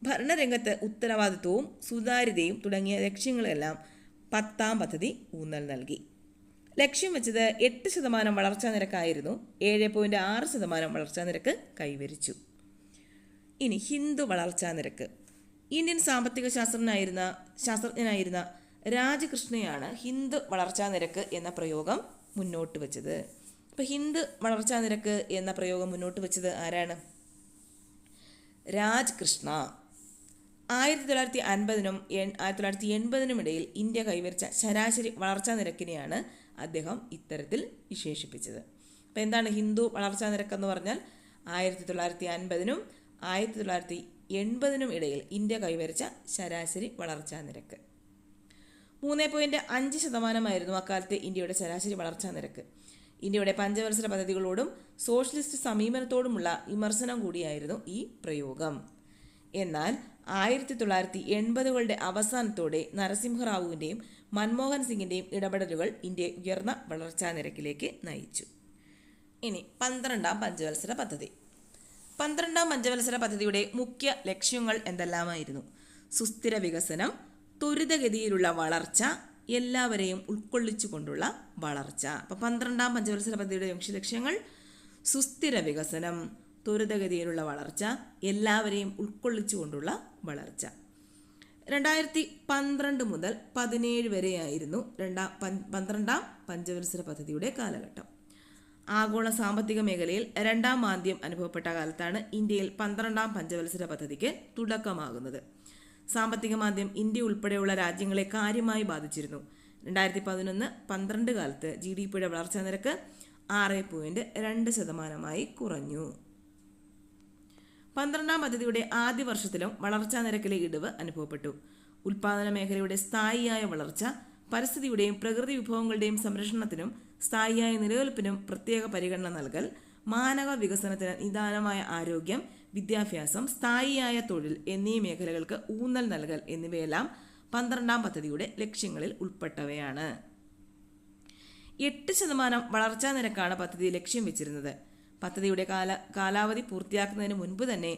ഭരണരംഗത്ത് ഉത്തരവാദിത്വവും സുതാര്യതയും തുടങ്ങിയ ലക്ഷ്യങ്ങളെല്ലാം 10-ാം പദ്ധതി ഊന്നൽ നൽകി. ലക്ഷ്യം വെച്ചത് 8% വളർച്ചാ നിരക്കായിരുന്നു. 7.6% വളർച്ചാ നിരക്ക് കൈവരിച്ചു. ഇനി ഹിന്ദു വളർച്ചാ നിരക്ക്. ഇന്ത്യൻ സാമ്പത്തിക ശാസ്ത്രജ്ഞനായിരുന്ന രാജകൃഷ്ണയാണ് ഹിന്ദു വളർച്ചാ നിരക്ക് എന്ന പ്രയോഗം മുന്നോട്ട് വെച്ചത്. അപ്പോൾ ഹിന്ദു വളർച്ചാ നിരക്ക് എന്ന പ്രയോഗം മുന്നോട്ട് വെച്ചത് ആരാണ്? രാജകൃഷ്ണ. 1950-നും 1980-നും ഇടയിൽ ഇന്ത്യ കൈവരിച്ച ശരാശരി വളർച്ചാ നിരക്കിനെയാണ് അദ്ദേഹം ഇത്തരത്തിൽ വിശേഷിപ്പിച്ചത്. അപ്പോൾ എന്താണ് ഹിന്ദു വളർച്ചാ നിരക്കെന്ന് പറഞ്ഞാൽ? 1950-നും 1980-നും ഇടയിൽ ഇന്ത്യ കൈവരിച്ച ശരാശരി വളർച്ചാ നിരക്ക്. 3.5% അക്കാലത്തെ ഇന്ത്യയുടെ ശരാശരി വളർച്ചാ നിരക്ക്. ഇന്ത്യയുടെ പഞ്ചവത്സര പദ്ധതികളോടും സോഷ്യലിസ്റ്റ് സമീപനത്തോടുമുള്ള വിമർശനം കൂടിയായിരുന്നു ഈ പ്രയോഗം. എന്നാൽ 1980-കളുടെ അവസാനത്തോടെ നരസിംഹറാവുവിൻ്റെയും മൻമോഹൻ സിംഗിൻ്റെയും ഇടപെടലുകൾ ഇന്ത്യയെ ഉയർന്ന വളർച്ചാ നിരക്കിലേക്ക് നയിച്ചു. ഇനി 12-ാം പഞ്ചവത്സര പദ്ധതി. 12-ാം പഞ്ചവത്സര പദ്ധതിയുടെ മുഖ്യ ലക്ഷ്യങ്ങൾ എന്തെല്ലാമായിരുന്നു? സുസ്ഥിര വികസനം, ത്വരിതഗതിയിലുള്ള വളർച്ച, എല്ലാവരെയും ഉൾക്കൊള്ളിച്ചുകൊണ്ടുള്ള വളർച്ച. അപ്പോൾ 12-ാം പഞ്ചവത്സര പദ്ധതിയുടെ മുഖ്യ ലക്ഷ്യങ്ങൾ സുസ്ഥിര വികസനം, ത്വരിതഗതിയിലുള്ള വളർച്ച, എല്ലാവരെയും ഉൾക്കൊള്ളിച്ചുകൊണ്ടുള്ള വളർച്ച. 2012 മുതൽ 2017 വരെയായിരുന്നു 12-ാം പഞ്ചവത്സര പദ്ധതിയുടെ കാലഘട്ടം. ആഗോള സാമ്പത്തിക മേഖലയിൽ 2ാം മാന്ദ്യം അനുഭവപ്പെട്ട കാലത്താണ് ഇന്ത്യയിൽ 12-ാം പഞ്ചവത്സര പദ്ധതിക്ക് തുടക്കമാകുന്നത്. സാമ്പത്തിക മാന്ദ്യം ഇന്ത്യ ഉൾപ്പെടെയുള്ള രാജ്യങ്ങളെ കാര്യമായി ബാധിച്ചിരുന്നു. 2011-12 കാലത്ത് GDPയുടെ വളർച്ചാ നിരക്ക് 6.2% കുറഞ്ഞു. 12-ാം പദ്ധതിയുടെ ആദ്യ വർഷത്തിലും വളർച്ചാ നിരക്കിലെ ഇടിവ് അനുഭവപ്പെട്ടു. ഉൽപാദന മേഖലയുടെ സ്ഥായിയായ വളർച്ച, പരിസ്ഥിതിയുടെയും പ്രകൃതി വിഭവങ്ങളുടെയും സംരക്ഷണത്തിനും സ്ഥായിയായ നിലനിൽപ്പിനും പ്രത്യേക പരിഗണന നൽകൽ, മാനവ വികസനത്തിന് നിദാനമായ ആരോഗ്യം, വിദ്യാഭ്യാസം, സ്ഥായിയായ തൊഴിൽ എന്നീ മേഖലകൾക്ക് ഊന്നൽ നൽകൽ എന്നിവയെല്ലാം 12-ാം പദ്ധതിയുടെ ലക്ഷ്യങ്ങളിൽ ഉൾപ്പെട്ടവയാണ്. 8% വളർച്ചാ നിരക്കാണ് പദ്ധതി ലക്ഷ്യം വെച്ചിരുന്നത്. പദ്ധതിയുടെ കാലാവധി പൂർത്തിയാക്കുന്നതിന് മുൻപ് തന്നെ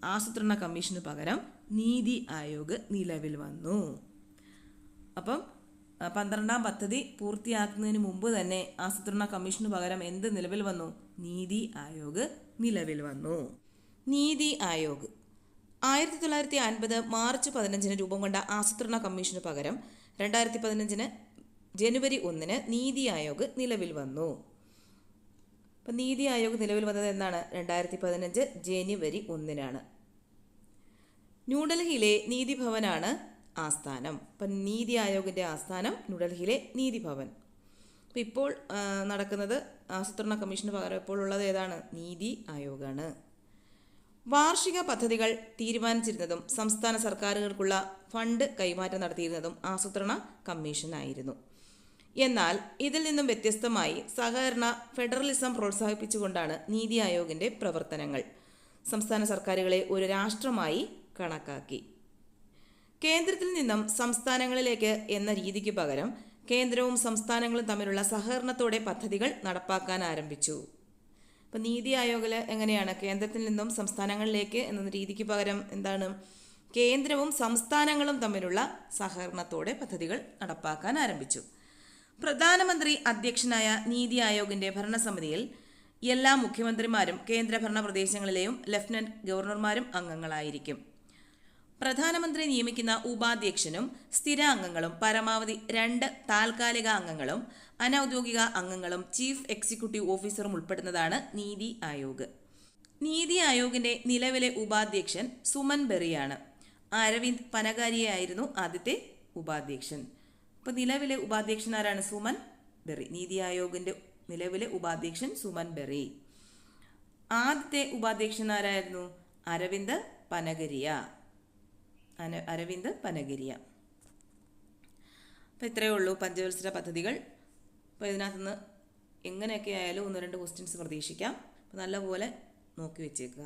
ആസൂത്രണ കമ്മീഷന് പകരം നീതി ആയോഗ് നിലവിൽ വന്നു. അപ്പം 12ാം പദ്ധതി പൂർത്തിയാക്കുന്നതിന് മുമ്പ് തന്നെ ആസൂത്രണ കമ്മീഷന് പകരം എന്ത് നിലവിൽ വന്നു? നീതി ആയോഗ് നിലവിൽ വന്നു. നീതി ആയോഗ് 1950 മാർച്ച് 15 രൂപം കൊണ്ട ആസൂത്രണ കമ്മീഷന് പകരം 2015 ജനുവരി 1 നീതി ആയോഗ് നിലവിൽ വന്നു. അപ്പം നീതി ആയോഗ് നിലവിൽ വന്നത് എന്നാണ്? 2015 ജനുവരി 1 ന്യൂഡൽഹിയിലെ നീതി ഭവനാണ് ആസ്ഥാനം. അപ്പം നീതി ആയോഗിൻ്റെ ആസ്ഥാനം ന്യൂഡൽഹിയിലെ നീതി ഭവൻ. അപ്പം ഇപ്പോൾ നടക്കുന്നത് ആസൂത്രണ കമ്മീഷന് പകരം ഇപ്പോൾ ഉള്ളത് ഏതാണ്? നീതി ആയോഗാണ്. വാർഷിക പദ്ധതികൾ തീരുമാനിച്ചിരുന്നതും സംസ്ഥാന സർക്കാരുകൾക്കുള്ള ഫണ്ട് കൈമാറ്റം നടത്തിയിരുന്നതും ആസൂത്രണ കമ്മീഷനായിരുന്നു. എന്നാൽ ഇതിൽ നിന്നും വ്യത്യസ്തമായി സഹകരണ ഫെഡറലിസം പ്രോത്സാഹിപ്പിച്ചുകൊണ്ടാണ് നീതി ആയോഗിൻ്റെ പ്രവർത്തനങ്ങൾ. സംസ്ഥാന സർക്കാരുകളെ ഒരു രാഷ്ട്രമായി കണക്കാക്കി. കേന്ദ്രത്തിൽ നിന്നും സംസ്ഥാനങ്ങളിലേക്ക് എന്ന രീതിക്ക് പകരം കേന്ദ്രവും സംസ്ഥാനങ്ങളും തമ്മിലുള്ള സഹകരണത്തോടെ പദ്ധതികൾ നടപ്പാക്കാൻ ആരംഭിച്ചു. അപ്പം നീതി ആയോഗിൽ എങ്ങനെയാണ്? കേന്ദ്രത്തിൽ നിന്നും സംസ്ഥാനങ്ങളിലേക്ക് എന്ന രീതിക്ക് പകരം എന്താണ്? കേന്ദ്രവും സംസ്ഥാനങ്ങളും തമ്മിലുള്ള സഹകരണത്തോടെ പദ്ധതികൾ നടപ്പാക്കാൻ ആരംഭിച്ചു. പ്രധാനമന്ത്രി അധ്യക്ഷനായ നീതി ആയോഗിൻ്റെ ഭരണസമിതിയിൽ എല്ലാ മുഖ്യമന്ത്രിമാരും കേന്ദ്രഭരണ പ്രദേശങ്ങളിലെയും ലഫ്റ്റനന്റ് ഗവർണർമാരും അംഗങ്ങളായിരിക്കും. പ്രധാനമന്ത്രി നിയമിക്കുന്ന ഉപാധ്യക്ഷനും സ്ഥിരാംഗങ്ങളും പരമാവധി 2 താൽക്കാലിക അംഗങ്ങളും അനൌദ്യോഗിക അംഗങ്ങളും ചീഫ് എക്സിക്യൂട്ടീവ് ഓഫീസറും ഉൾപ്പെടുന്നതാണ് നീതി ആയോഗ്. നീതി ആയോഗിൻ്റെ നിലവിലെ ഉപാധ്യക്ഷൻ സുമൻ ബെറിയാണ്. അരവിന്ദ് പനഗാരിയായിരുന്നു ആദ്യത്തെ ഉപാധ്യക്ഷൻ. അപ്പോൾ നിലവിലെ ഉപാധ്യക്ഷൻ ആരാണ്? സുമൻ ബെറി. നീതി ആയോഗിൻ്റെ നിലവിലെ ഉപാധ്യക്ഷൻ സുമൻ ബെറി. ആദ്യത്തെ ഉപാധ്യക്ഷൻ ആരായിരുന്നു? അരവിന്ദ് പനഗരിയ. അപ്പോൾ ഇത്രയേ ഉള്ളൂ പഞ്ചവത്സര പദ്ധതികൾ. അപ്പോൾ ഇതിനകത്തുനിന്ന് എങ്ങനെയൊക്കെ ആയാലും 1-2 ക്വസ്റ്റ്യൻസ് പ്രതീക്ഷിക്കാം. അപ്പോൾ നല്ലപോലെ നോക്കി വെച്ചേക്കുക.